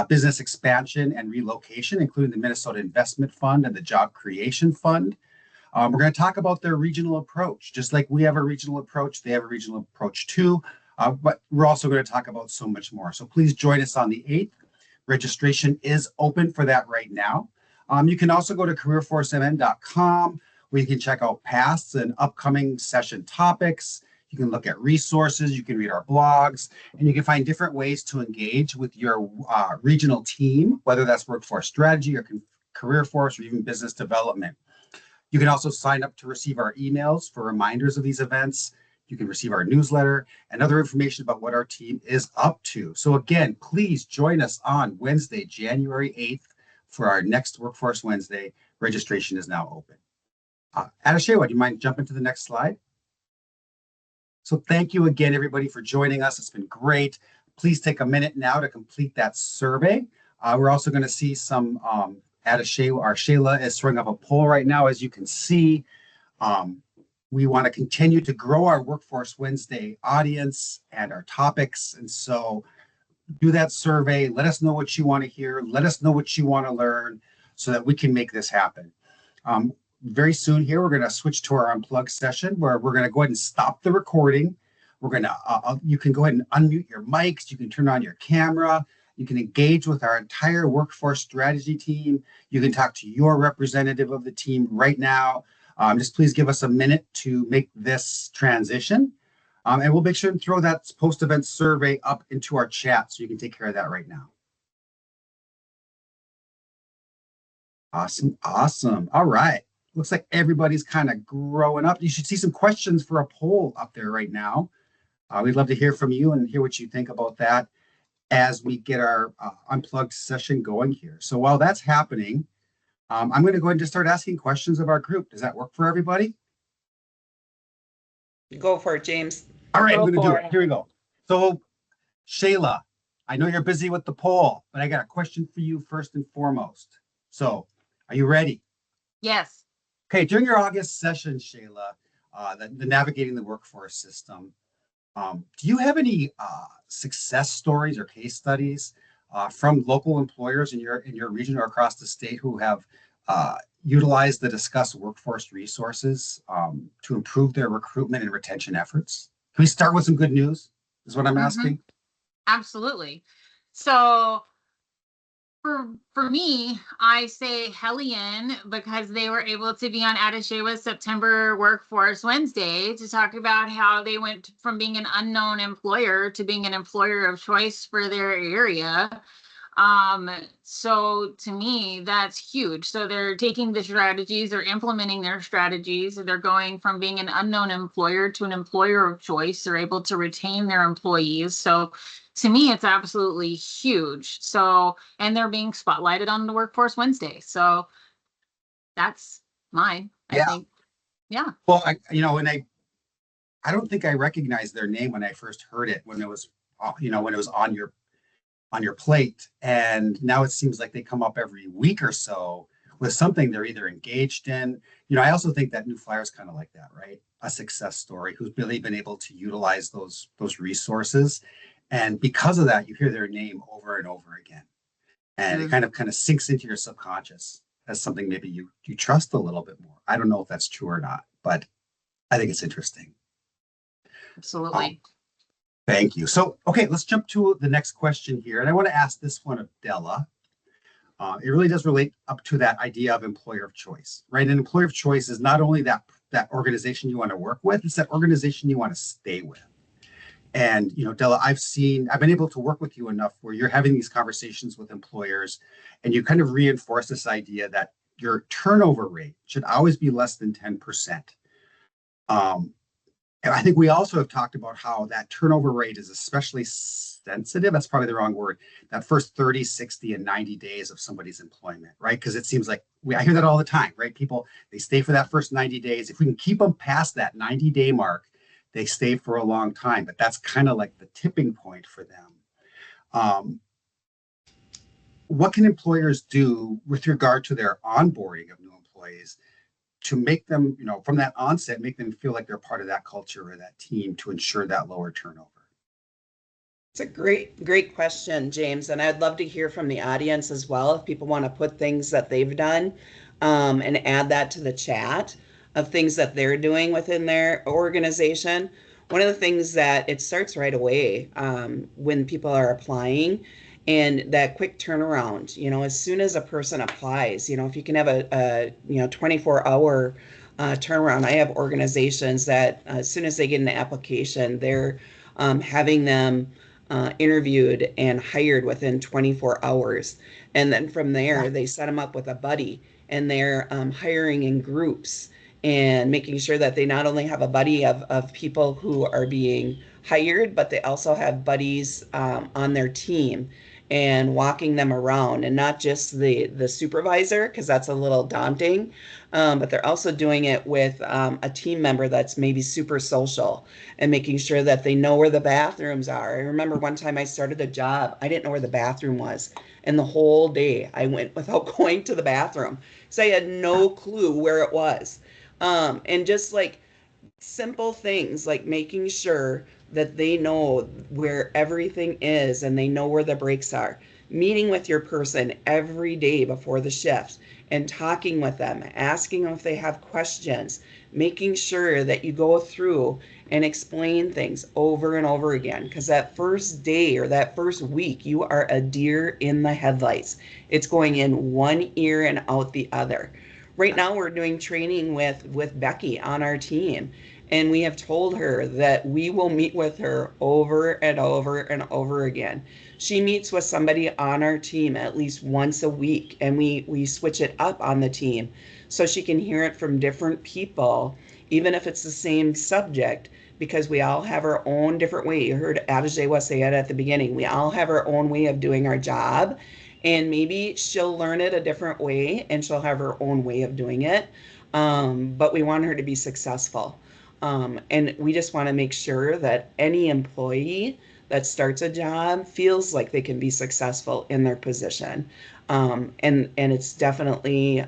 business expansion and relocation, including the Minnesota Investment Fund and the Job Creation Fund. We're going to talk about their regional approach. Just like we have a regional approach, they have a regional approach too. But we're also going to talk about so much more. So please join us on the 8th. Registration is open for that right now. You can also go to careerforcemn.com, where you can check out past and upcoming session topics. You can look at resources, you can read our blogs, and you can find different ways to engage with your regional team, whether that's workforce strategy or career force or even business development. You can also sign up to receive our emails for reminders of these events. You can receive our newsletter and other information about what our team is up to. So again, please join us on Wednesday, January 8th for our next Workforce Wednesday. Registration is now open. Adeshewa, do you mind jumping to the next slide? So thank you again, everybody, for joining us. It's been great. Please take a minute now to complete that survey. We're also going to see some Adeshewa, our Shayla is throwing up a poll right now, as you can see. We want to continue to grow our Workforce Wednesday audience and our topics. And so do that survey. Let us know what you want to hear. Let us know what you want to learn so that we can make this happen. Very soon here, we're going to switch to our Unplugged session where we're going to go ahead and stop the recording. We're going to, you can go ahead and unmute your mics. You can turn on your camera. You can engage with our entire workforce strategy team. You can talk to your representative of the team right now. Just please give us a minute to make this transition. And we'll make sure to throw that post-event survey up into our chat so you can take care of that right now. Awesome, awesome. All right. Looks like everybody's kind of growing up. You should see some questions for a poll up there right now. We'd love to hear from you and hear what you think about that as we get our Unplugged session going here. So while that's happening, I'm going to go ahead and just start asking questions of our group. Does that work for everybody? Go for it, James. All right, I'm going to do it. Here we go. So Shayla, I know you're busy with the poll, but I got a question for you first and foremost. So, are you ready? Yes. Okay, during your August session, Shayla, the Navigating the Workforce System, do you have any success stories or case studies from local employers in your region or across the state who have utilized the discussed workforce resources to improve their recruitment and retention efforts? Can we start with some good news? Is what I'm Mhm. asking. Absolutely. So for me, I say Hellion because they were able to be on Adishewa's September Workforce Wednesday to talk about how they went from being an unknown employer to being an employer of choice for their area. So to me, that's huge. So they're taking the strategies, they're implementing their strategies, they're going from being an unknown employer to an employer of choice. They're able to retain their employees. So to me, it's absolutely huge. So, and they're being spotlighted on the Workforce Wednesday. So that's mine, I Yeah. think. Yeah. Well, I don't think I recognized their name when I first heard it when it was when it was on your plate. And now it seems like they come up every week or so with something they're either engaged in. I also think that New Flyer is kind of like that, right? A success story who's really been able to utilize those resources. And because of that, you hear their name over and over again. And it Mm, kind of sinks into your subconscious as something maybe you trust a little bit more. I don't know if that's true or not, but I think it's interesting. Um, absolutely. Thank you. So, okay, let's jump to the next question here. And I want to ask this one of Della. It really does relate up to that idea of employer of choice, right? An employer of choice is not only that organization you want to work with, it's that organization you want to stay with. And Della, I've been able to work with you enough where you're having these conversations with employers, and you kind of reinforce this idea that your turnover rate should always be less than 10%. Um, and I think we also have talked about how that turnover rate is especially sensitive. That's probably the wrong word. That first 30, 60, and 90 days of somebody's employment, right? Because it seems like I hear that all the time, right? People, they stay for that first 90 days. If we can keep them past that 90-day mark, they stay for a long time. But that's kind of like the tipping point for them. Um, what can employers do with regard to their onboarding of new employees to make them, from that onset, make them feel like they're part of that culture or that team to ensure that lower turnover? It's a great question, James. And I'd love to hear from the audience as well if people want to put things that they've done and add that to the chat of things that they're doing within their organization. One of the things that it starts right away when people are applying and that quick turnaround, as soon as a person applies, if you can have a 24-hour turnaround. I have organizations that as soon as they get an application, they're having them interviewed and hired within 24 hours. And then from there, they set them up with a buddy and they're hiring in groups and making sure that they not only have a buddy of people who are being hired, but they also have buddies on their team and walking them around and not just the supervisor because that's a little daunting, but they're also doing it with a team member that's maybe super social and making sure that they know where the bathrooms are. I remember one time I started a job, I didn't know where the bathroom was. And the whole day I went without going to the bathroom. So I had no clue where it was. And just like simple things like making sure that they know where everything is and they know where the breaks are. Meeting with your person every day before the shift and talking with them, asking them if they have questions, making sure that you go through and explain things over and over again. Because that first day or that first week, you are a deer in the headlights. It's going in one ear and out the other. Right now, we're doing training with Becky on our team, and we have told her that we will meet with her over and over and over again. She meets with somebody on our team at least once a week, and we switch it up on the team so she can hear it from different people, even if it's the same subject, because we all have our own different way. You heard Adejewa say it at the beginning. We all have our own way of doing our job, and maybe she'll learn it a different way and she'll have her own way of doing it. But we want her to be successful. And we just want to make sure that any employee that starts a job feels like they can be successful in their position. And it's definitely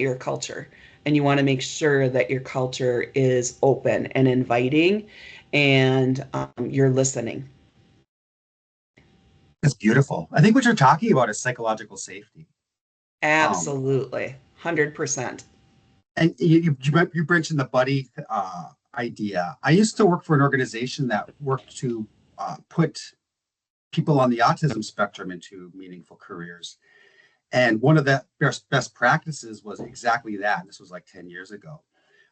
your culture. And you want to make sure that your culture is open and inviting and you're listening. That's beautiful. I think what you're talking about is psychological safety. Absolutely. 100%. And you mentioned the buddy idea. I used to work for an organization that worked to put people on the autism spectrum into meaningful careers. And one of the best practices was exactly that. This was like 10 years ago.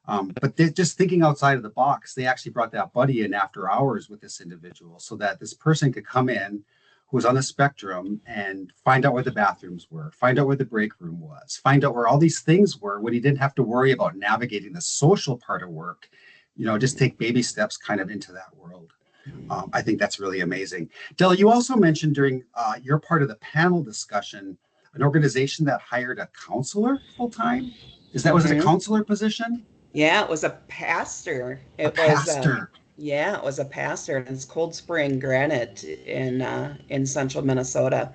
But just thinking outside of the box, they actually brought that buddy in after hours with this individual so that this person could come in who was on the spectrum and find out where the bathrooms were, find out where the break room was, find out where all these things were when he didn't have to worry about navigating the social part of work, just take baby steps kind of into that world. I think that's really amazing. Della, you also mentioned during your part of the panel discussion, an organization that hired a counselor full time. Was it a counselor position? Yeah, it was a pastor. A pastor. Yeah, it was a pastor, and it's Cold Spring Granite in central Minnesota.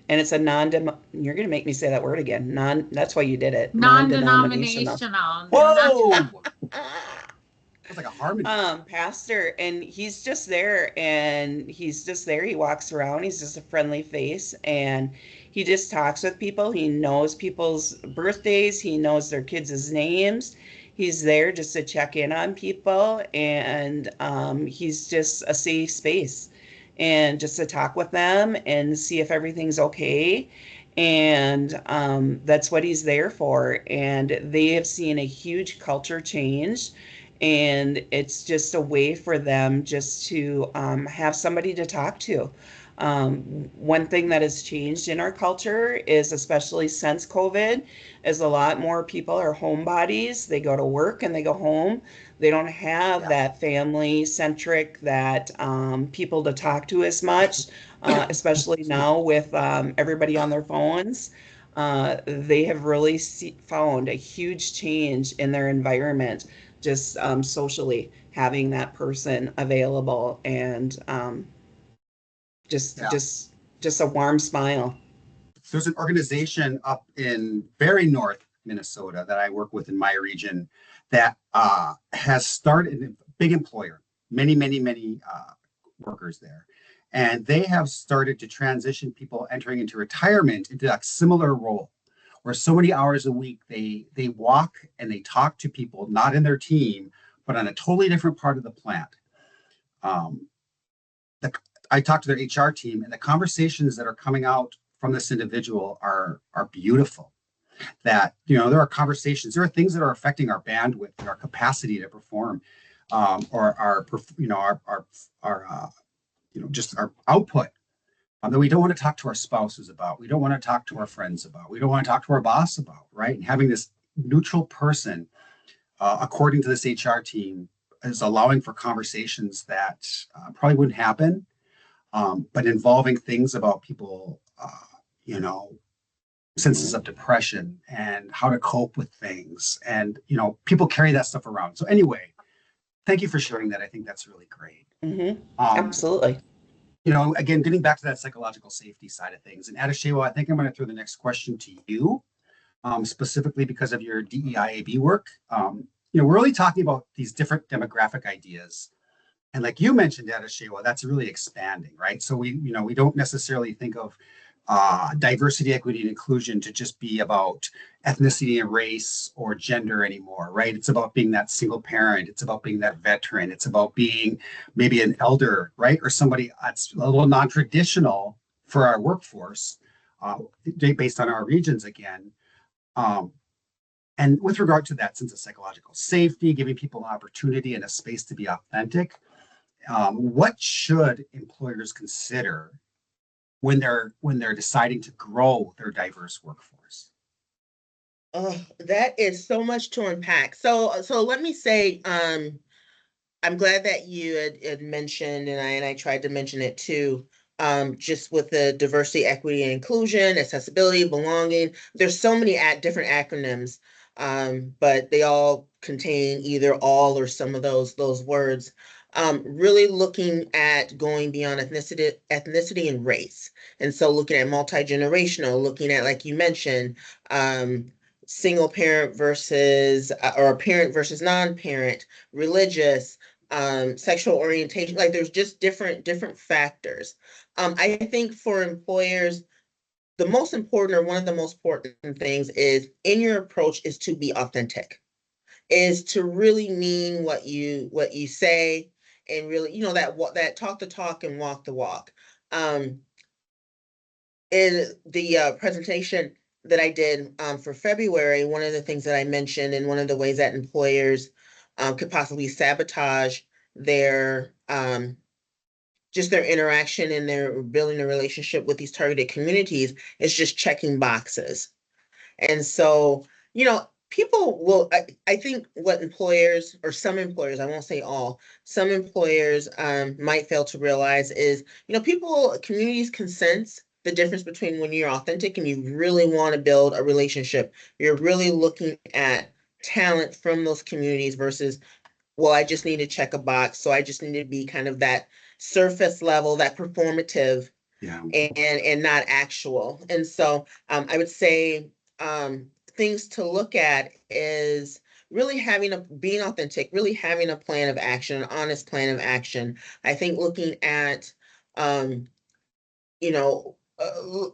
And it's a you're going to make me say that word again. That's why you did it. Non-denominational. Whoa! It's like a harmony. Pastor, and he's just there, He walks around. He's just a friendly face, and he just talks with people. He knows people's birthdays. He knows their kids' names. He's there just to check in on people, and he's just a safe space, and just to talk with them and see if everything's okay. And that's what he's there for. And they have seen a huge culture change. And it's just a way for them just to have somebody to talk to. One thing that has changed in our culture is, especially since COVID, is a lot more people are homebodies. They go to work and they go home. They don't have that family centric, that people to talk to as much, especially now with everybody on their phones. They have really found a huge change in their environment, just socially having that person available, and just a warm smile. There's an organization up in very north Minnesota that I work with in my region that has started, a big employer, many workers there. And they have started to transition people entering into retirement into a similar role, where so many hours a week they walk and they talk to people, not in their team, but on a totally different part of the plant. I talked to their HR team, and the conversations that are coming out from this individual are beautiful. That, there are conversations, there are things that are affecting our bandwidth and our capacity to perform, or our just our output, that we don't want to talk to our spouses about, we don't want to talk to our friends about, we don't want to talk to our boss about, right? And having this neutral person, according to this HR team, is allowing for conversations that probably wouldn't happen, but involving things about people, senses of depression and how to cope with things. And, people carry that stuff around. So anyway, thank you for sharing that. I think that's really great. Mm-hmm. Absolutely. Again, getting back to that psychological safety side of things. And Adeshewa, I think I'm going to throw the next question to you, specifically because of your DEIAB work. We're really talking about these different demographic ideas. And like you mentioned, Adeshewa, that's really expanding, right? So we don't necessarily think of diversity, equity, and inclusion to just be about ethnicity and race or gender anymore, right? It's about being that single parent. It's about being that veteran. It's about being maybe an elder, right? Or somebody that's a little non-traditional for our workforce, based on our regions again. And with regard to that sense of psychological safety, giving people an opportunity and a space to be authentic, what should employers consider when they're deciding to grow their diverse workforce? That is so much to unpack. So let me say, I'm glad that you had mentioned, and I tried to mention it too, just with the diversity, equity, and inclusion, accessibility, belonging. There's so many different acronyms, but they all contain either all or some of those words. really looking at going beyond ethnicity and race. And so looking at multi-generational, looking at, like you mentioned, single parent versus, or a parent versus non-parent, religious, sexual orientation, like there's just different factors. I think for employers, the most important, or one of the most important things is in your approach is to be authentic, is to really mean what you say, and really, that talk the talk and walk the walk. In the presentation that I did for February, one of the things that I mentioned, and one of the ways that employers could possibly sabotage their just their interaction and their building a relationship with these targeted communities is just checking boxes. And so, people will, I think what employers, or some employers, I won't say all, some employers might fail to realize is, communities can sense the difference between when you're authentic and you really want to build a relationship. You're really looking at talent from those communities versus, well, I just need to check a box. So I just need to be kind of that surface level, that performative, Yeah. and not actual. And so I would say things to look at is really being authentic, really having a plan of action, an honest plan of action. I think looking at you know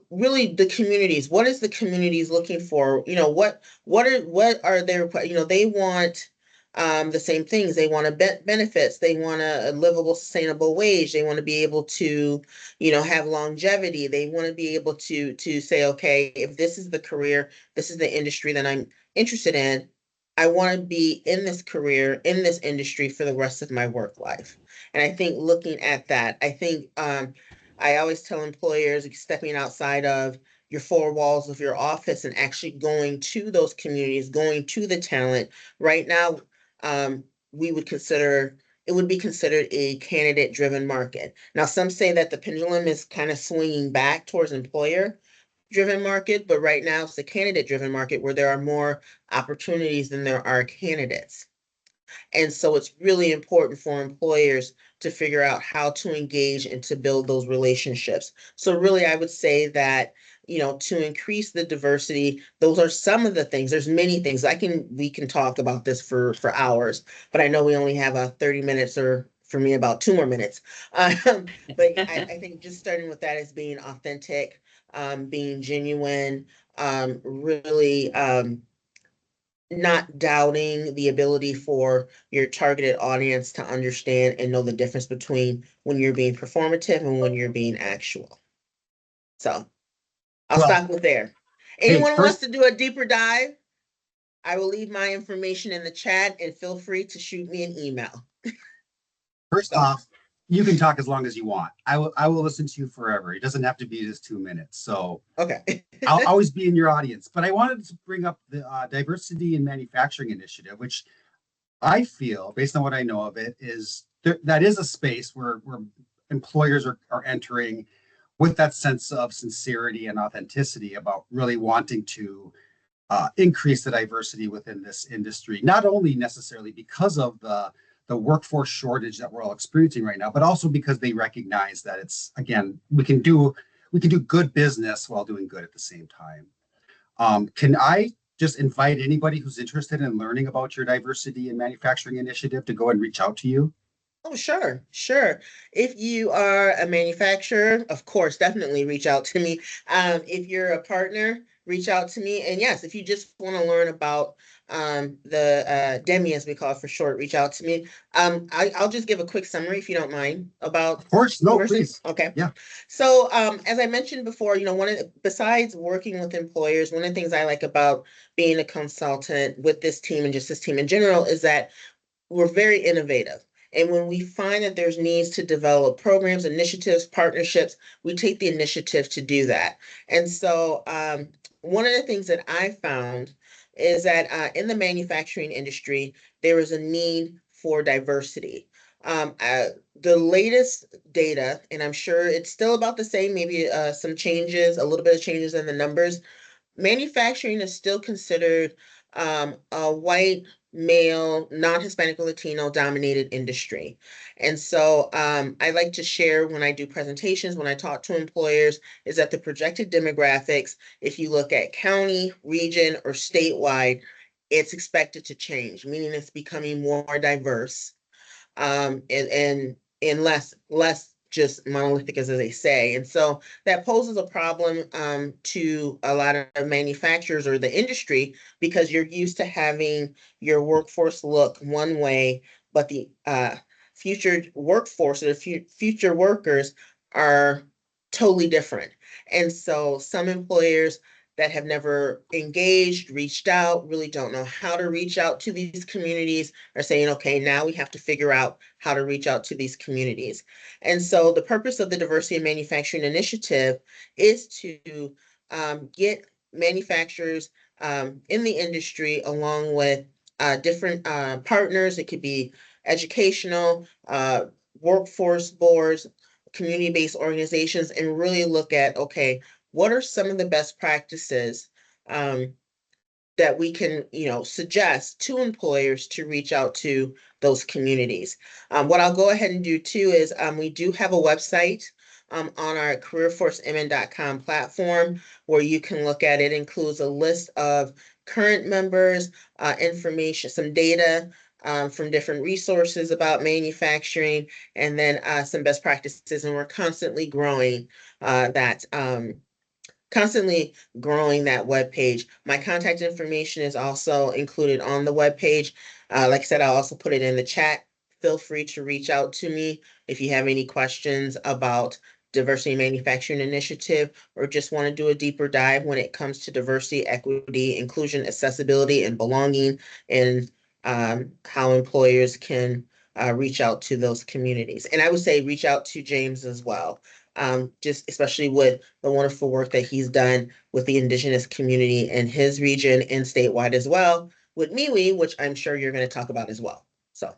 really the communities. What is the communities looking for? What are their, they want the same things. They want benefits. They want a livable, sustainable wage. They want to be able to, have longevity. They want to be able to say, okay, if this is the career, this is the industry that I'm interested in, I want to be in this career, in this industry for the rest of my work life. And I think looking at that, I think I always tell employers, stepping outside of your four walls of your office and actually going to those communities, going to the talent. Right now, we would consider it would be considered a candidate driven market. Now, some say that the pendulum is kind of swinging back towards employer driven market, but right now it's a candidate driven market where there are more opportunities than there are candidates. And so it's really important for employers to figure out how to engage and to build those relationships. So really, I would say that, to increase the diversity, those are some of the things. There's many things. We can talk about this for hours, but I know we only have 30 minutes, or for me about 2 more minutes. But I think just starting with that is being authentic, being genuine, really not doubting the ability for your targeted audience to understand and know the difference between when you're being performative and when you're being actual. So I'll Well, stop with there. hey, Anyone who wants first, to do a deeper dive, I will leave my information in the chat, and feel free to shoot me an email. first off, you can talk as long as you want. I will listen to you forever. It doesn't have to be just 2 minutes. So Okay. I'll always be in your audience. But I wanted to bring up the Diversity in Manufacturing Initiative, which I feel, based on what I know of it, that is a space where employers are entering with that sense of sincerity and authenticity about really wanting to increase the diversity within this industry, not only necessarily because of the workforce shortage that we're all experiencing right now, but also because they recognize that it's, again, we can do good business while doing good at the same time. Can I just invite anybody who's interested in learning about your Diversity in Manufacturing Initiative to go and reach out to you? Oh, sure, sure. If you are a manufacturer, of course, definitely reach out to me. If you're a partner, reach out to me. And yes, if you just want to learn about the DEMI, as we call it for short, reach out to me. I'll just give a quick summary, if you don't mind, about Of course, no, diversity. please. Okay. Yeah. So as I mentioned before, besides working with employers, one of the things I like about being a consultant with this team and just this team in general is that we're very innovative. And when we find that there's needs to develop programs, initiatives, partnerships, we take the initiative to do that. And so one of the things that I found is that in the manufacturing industry, there is a need for diversity. The latest data, and I'm sure it's still about the same, maybe some changes, a little bit of changes in the numbers. Manufacturing is still considered a white male, non-Hispanic or Latino dominated industry. And so I like to share when I do presentations, when I talk to employers, is that the projected demographics, if you look at county, region, or statewide, it's expected to change, meaning it's becoming more diverse, and less just monolithic, as they say. And so that poses a problem to a lot of manufacturers or the industry, because you're used to having your workforce look one way, but the future workforce or the future workers are totally different. And so some employers that have never engaged, reached out, really don't know how to reach out to these communities are saying, okay, now we have to figure out how to reach out to these communities. And so the purpose of the Diversity in Manufacturing Initiative is to get manufacturers in the industry, along with different partners. It could be educational, workforce boards, community-based organizations, and really look at, okay, what are some of the best practices that we can, suggest to employers to reach out to those communities. What I'll go ahead and do too is we do have a website on our careerforcemn.com platform where you can look at it. It includes a list of current members, information, some data from different resources about manufacturing, and then some best practices. And we're constantly growing that. Constantly growing that web page. My contact information is also included on the web page. Like I said, I'll also put it in the chat. Feel free to reach out to me if you have any questions about Diversity in Manufacturing Initiative, or just want to do a deeper dive when it comes to diversity, equity, inclusion, accessibility, and belonging, and how employers can reach out to those communities. And I would say reach out to James as well. Just especially with the wonderful work that he's done with the Indigenous community in his region and statewide as well, with MeWe, which I'm sure you're going to talk about as well. So,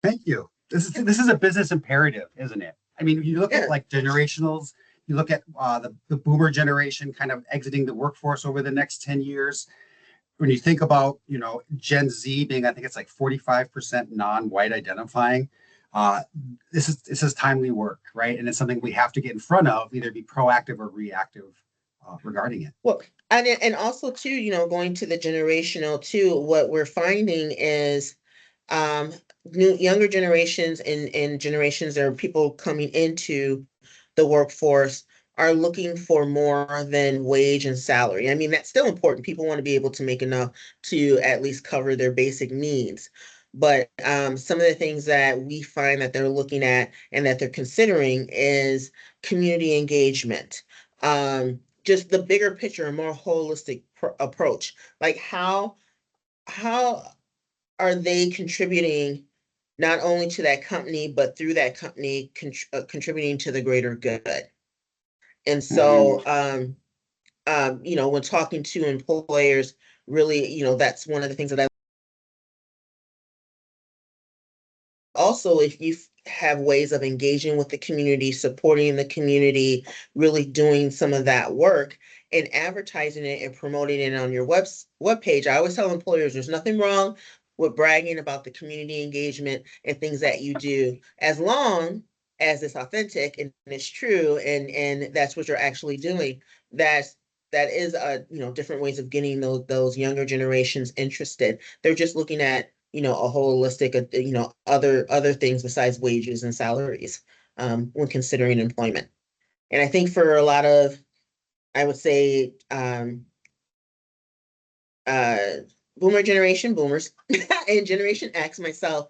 Thank you. This is a business imperative, isn't it? I mean, you look yeah. at like generationals, you look at the boomer generation kind of exiting the workforce over the next 10 years. When you think about, Gen Z being, I think it's like 45% non-white identifying, uh, this is timely work, right? And it's something we have to get in front of, either be proactive or reactive regarding it. Well, and also too, going to the generational too, what we're finding is younger generations and generations or people coming into the workforce are looking for more than wage and salary. I mean, that's still important. People want to be able to make enough to at least cover their basic needs. But some of the things that we find that they're looking at and that they're considering is community engagement. Just the bigger picture, a more holistic approach. Like how are they contributing not only to that company, but through that company contributing to the greater good? And so, when talking to employers, really, that's one of the things that I also, if you have ways of engaging with the community, supporting the community, really doing some of that work and advertising it and promoting it on your web page. I always tell employers there's nothing wrong with bragging about the community engagement and things that you do, as long as it's authentic and it's true, and that's what you're actually doing. That is different ways of getting those younger generations interested. They're just looking at a holistic, other things besides wages and salaries when considering employment. And I think for a lot of, I would say, uh, boomers, and Generation X, myself,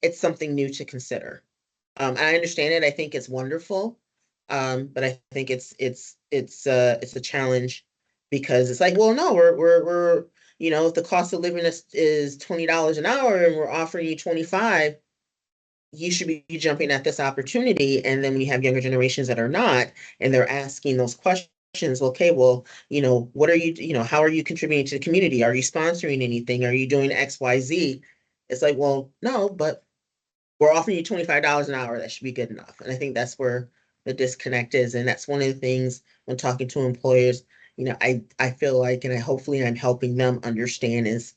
it's something new to consider. I understand it. I think it's wonderful. But I think it's a challenge, because it's like, well, no, we're if the cost of living is $20 an hour and we're offering you 25, you should be jumping at this opportunity. And then we have younger generations that are not, and they're asking those questions. Okay, well, what are you, how are you contributing to the community? Are you sponsoring anything? Are you doing XYZ? It's like, well, no, but we're offering you $25 an hour. That should be good enough. And I think that's where the disconnect is. And that's one of the things when talking to employers, I feel like, and I hopefully I'm helping them understand is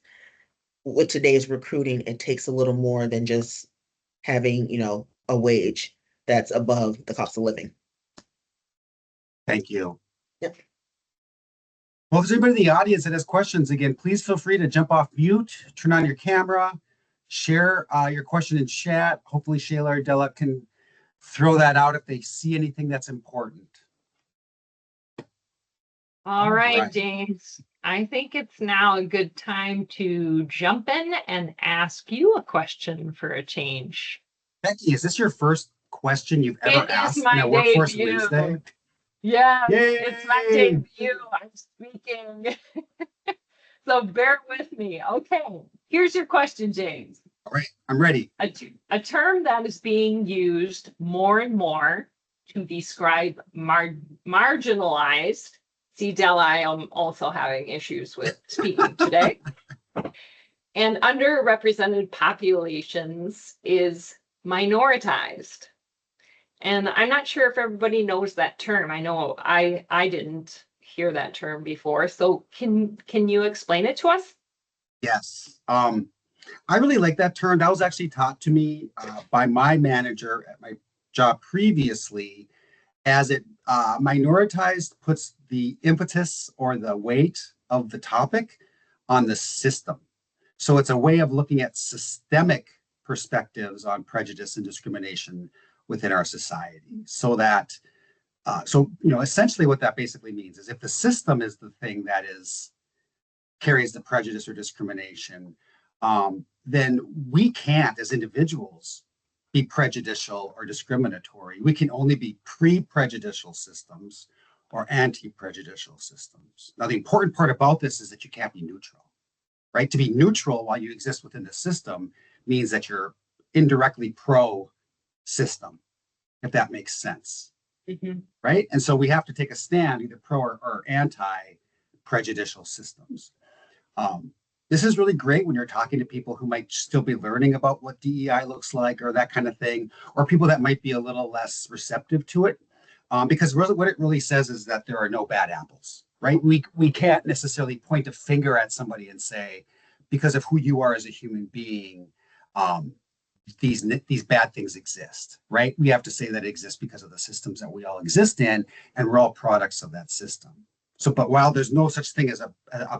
with today's recruiting, it takes a little more than just having, a wage that's above the cost of living. Thank you. Yep. Well, if there's anybody in the audience that has questions, again, please feel free to jump off mute, turn on your camera, share your question in chat. Hopefully Shayla or Della can throw that out if they see anything that's important. All right, right. James. I think it's now a good time to jump in and ask you a question for a change. Becky, is this your first question you've ever It is asked in my a Workforce debut. Wednesday? Yeah, Yay! it's my debut. I'm speaking. So bear with me. Okay, here's your question, James. All right, I'm ready. A term that is being used more and more to describe marginalized. See, Della, I am also having issues with speaking today. And underrepresented populations is minoritized. And I'm not sure if everybody knows that term. I know I didn't hear that term before. So can you explain it to us? Yes. I really like that term. That was actually taught to me by my manager at my job previously, as it minoritized puts the impetus or the weight of the topic on the system. So it's a way of looking at systemic perspectives on prejudice and discrimination within our society. So that, essentially what that basically means is if the system is the thing that carries the prejudice or discrimination, then we can't, as individuals, be prejudicial or discriminatory. We can only be pre-prejudicial systems or anti-prejudicial systems. Now, the important part about this is that you can't be neutral, right? To be neutral while you exist within the system means that you're indirectly pro-system, if that makes sense, right? And so we have to take a stand, either pro or anti-prejudicial systems. This is really great when you're talking to people who might still be learning about what DEI looks like or that kind of thing, or people that might be a little less receptive to it. Because what it really says is that there are no bad apples, right? We can't necessarily point a finger at somebody and say, because of who you are as a human being, these bad things exist, right? We have to say that it exists because of the systems that we all exist in, and we're all products of that system. So, but while there's no such thing as a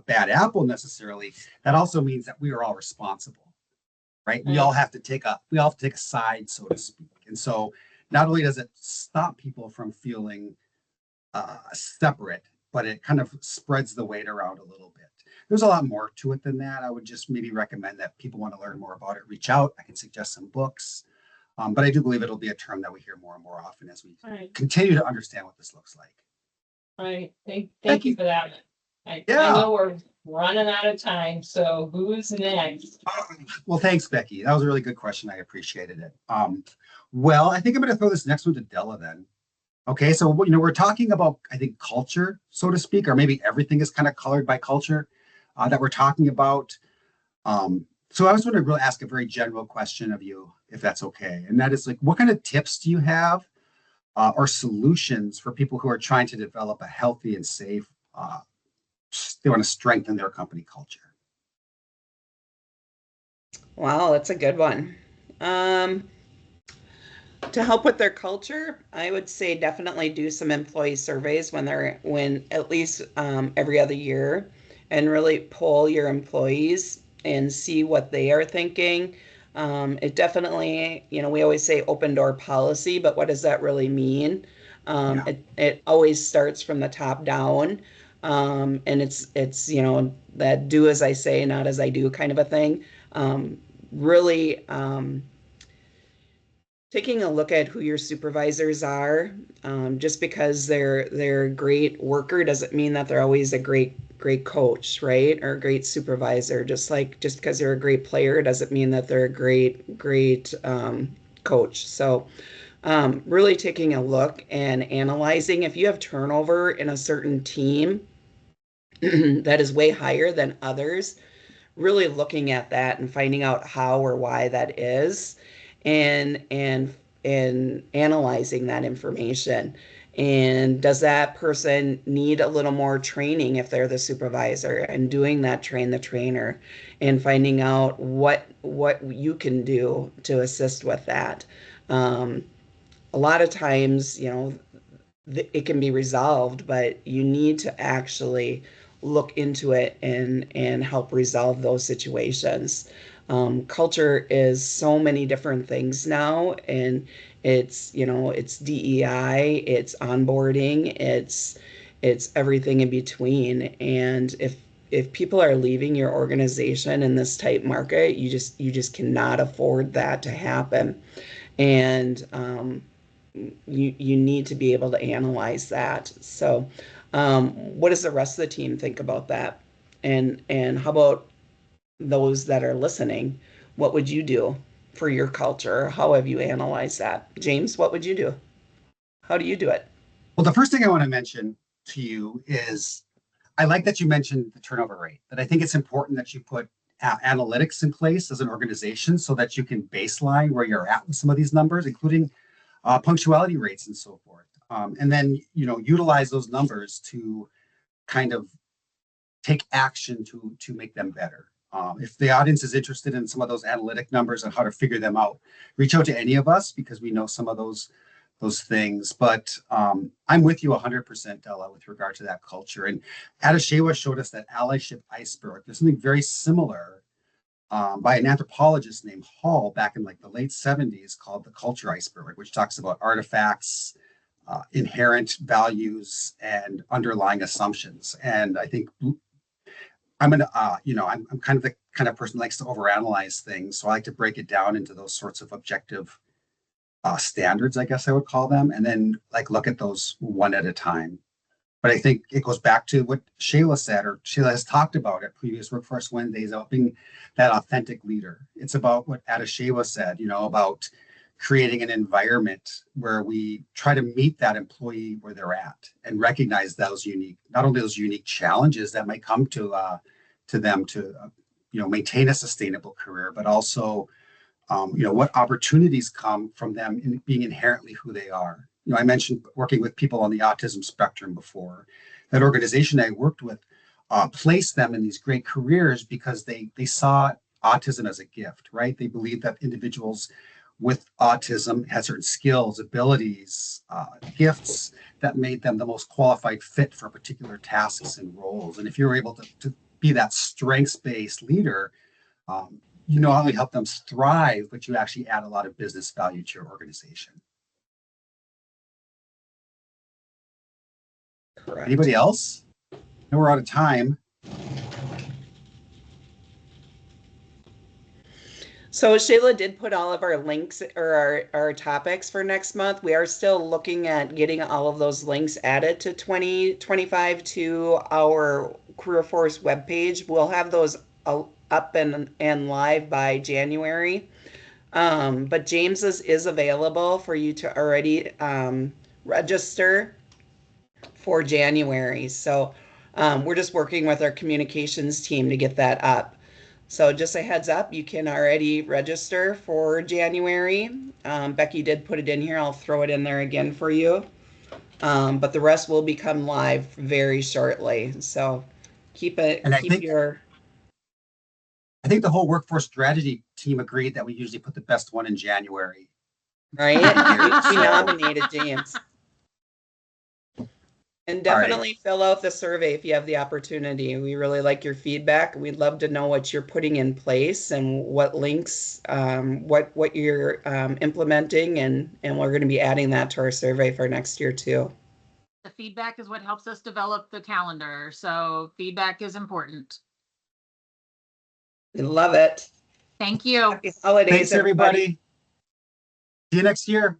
bad apple necessarily, that also means that we are all responsible, right? We all have to take a side, so to speak. And so not only does it stop people from feeling separate, but it kind of spreads the weight around a little bit. There's a lot more to it than that. I would just maybe recommend that people want to learn more about it, reach out. I can suggest some books. But I do believe it'll be a term that we hear more and more often as we continue to understand what this looks like. Right. Thank you for that. I know we're running out of time, so who's next? Well, thanks, Becky. That was a really good question. I appreciated it. Well, I think I'm going to throw this next one to Della then. Okay, so we're talking about, I think, culture, so to speak, or maybe everything is kind of colored by culture that we're talking about. So I was going to really ask a very general question of you, if that's okay, and that is like, what kind of tips do you have or solutions for people who are trying to develop a healthy and safe, they want to strengthen their company culture? Wow, that's a good one. To help with their culture, I would say definitely do some employee surveys when at least every other year, and really poll your employees and see what they are thinking. It definitely, we always say open door policy, but what does that really mean? It always starts from the top down. And it's, that do as I say, not as I do kind of a thing. Really, taking a look at who your supervisors are. Just because they're a great worker doesn't mean that they're always a great coach, right? Or a great supervisor. Just because they're a great player doesn't mean that they're a great coach. So really taking a look and analyzing if you have turnover in a certain team that is way higher than others, really looking at that and finding out how or why that is, and analyzing that information And does that person need a little more training if they're the supervisor, and doing that train the trainer and finding out what you can do to assist with that. Um, a lot of times, it can be resolved, but you need to actually look into it and help resolve those situations. Culture is so many different things now, and it's DEI, it's onboarding, it's everything in between. And if people are leaving your organization in this tight market, you just cannot afford that to happen. And you need to be able to analyze that. So, what does the rest of the team think about that? And how about those that are listening? What would you do for your culture? How have you analyzed that? James, what would you do? How do you do it? Well, the first thing I want to mention to you is I like that you mentioned the turnover rate, that I think it's important that you put analytics in place as an organization so that you can baseline where you're at with some of these numbers, including punctuality rates and so forth. And then, utilize those numbers to kind of take action to make them better. If the audience is interested in some of those analytic numbers and how to figure them out, reach out to any of us because we know some of those things. But I'm with you 100%, Della, with regard to that culture. And Adeshewa showed us that allyship iceberg. There's something very similar by an anthropologist named Hall back in like the late 70s called the culture iceberg, which talks about artifacts, inherent values, and underlying assumptions. And I think I'm kind of the kind of person who likes to overanalyze things. So I like to break it down into those sorts of objective standards, I guess I would call them, and then like look at those one at a time. But I think it goes back to what Shayla said, or Shayla has talked about at previous Workforce Wednesdays, about being that authentic leader. It's about what Adeshewa said, about creating an environment where we try to meet that employee where they're at and recognize not only those unique challenges that might come to them to, maintain a sustainable career, but also, what opportunities come from them in being inherently who they are. I mentioned working with people on the autism spectrum before. That organization I worked with placed them in these great careers because they saw autism as a gift, right? They believed that individuals with autism had certain skills, abilities, gifts that made them the most qualified fit for particular tasks and roles. And if you're able to be that strengths-based leader, you not only help them thrive, but you actually add a lot of business value to your organization. Correct. Anybody else? No, we're out of time. So Shayla did put all of our links or our topics for next month. We are still looking at getting all of those links added to 2025 to our Career Force webpage. We'll have those up and live by January. But James's is available for you to already register for January. So we're just working with our communications team to get that up. So just a heads up, you can already register for January. Becky did put it in here. I'll throw it in there again for you. But the rest will become live very shortly. So keep it. And I think the whole workforce strategy team agreed that we usually put the best one in January. Right? We nominated James. And definitely fill out the survey if you have the opportunity. We really like your feedback. We'd love to know what you're putting in place and what links, what you're implementing, and we're going to be adding that to our survey for next year too. The feedback is what helps us develop the calendar. So feedback is important. We love it. Thank you. Happy holidays, Thanks, everybody. See you next year.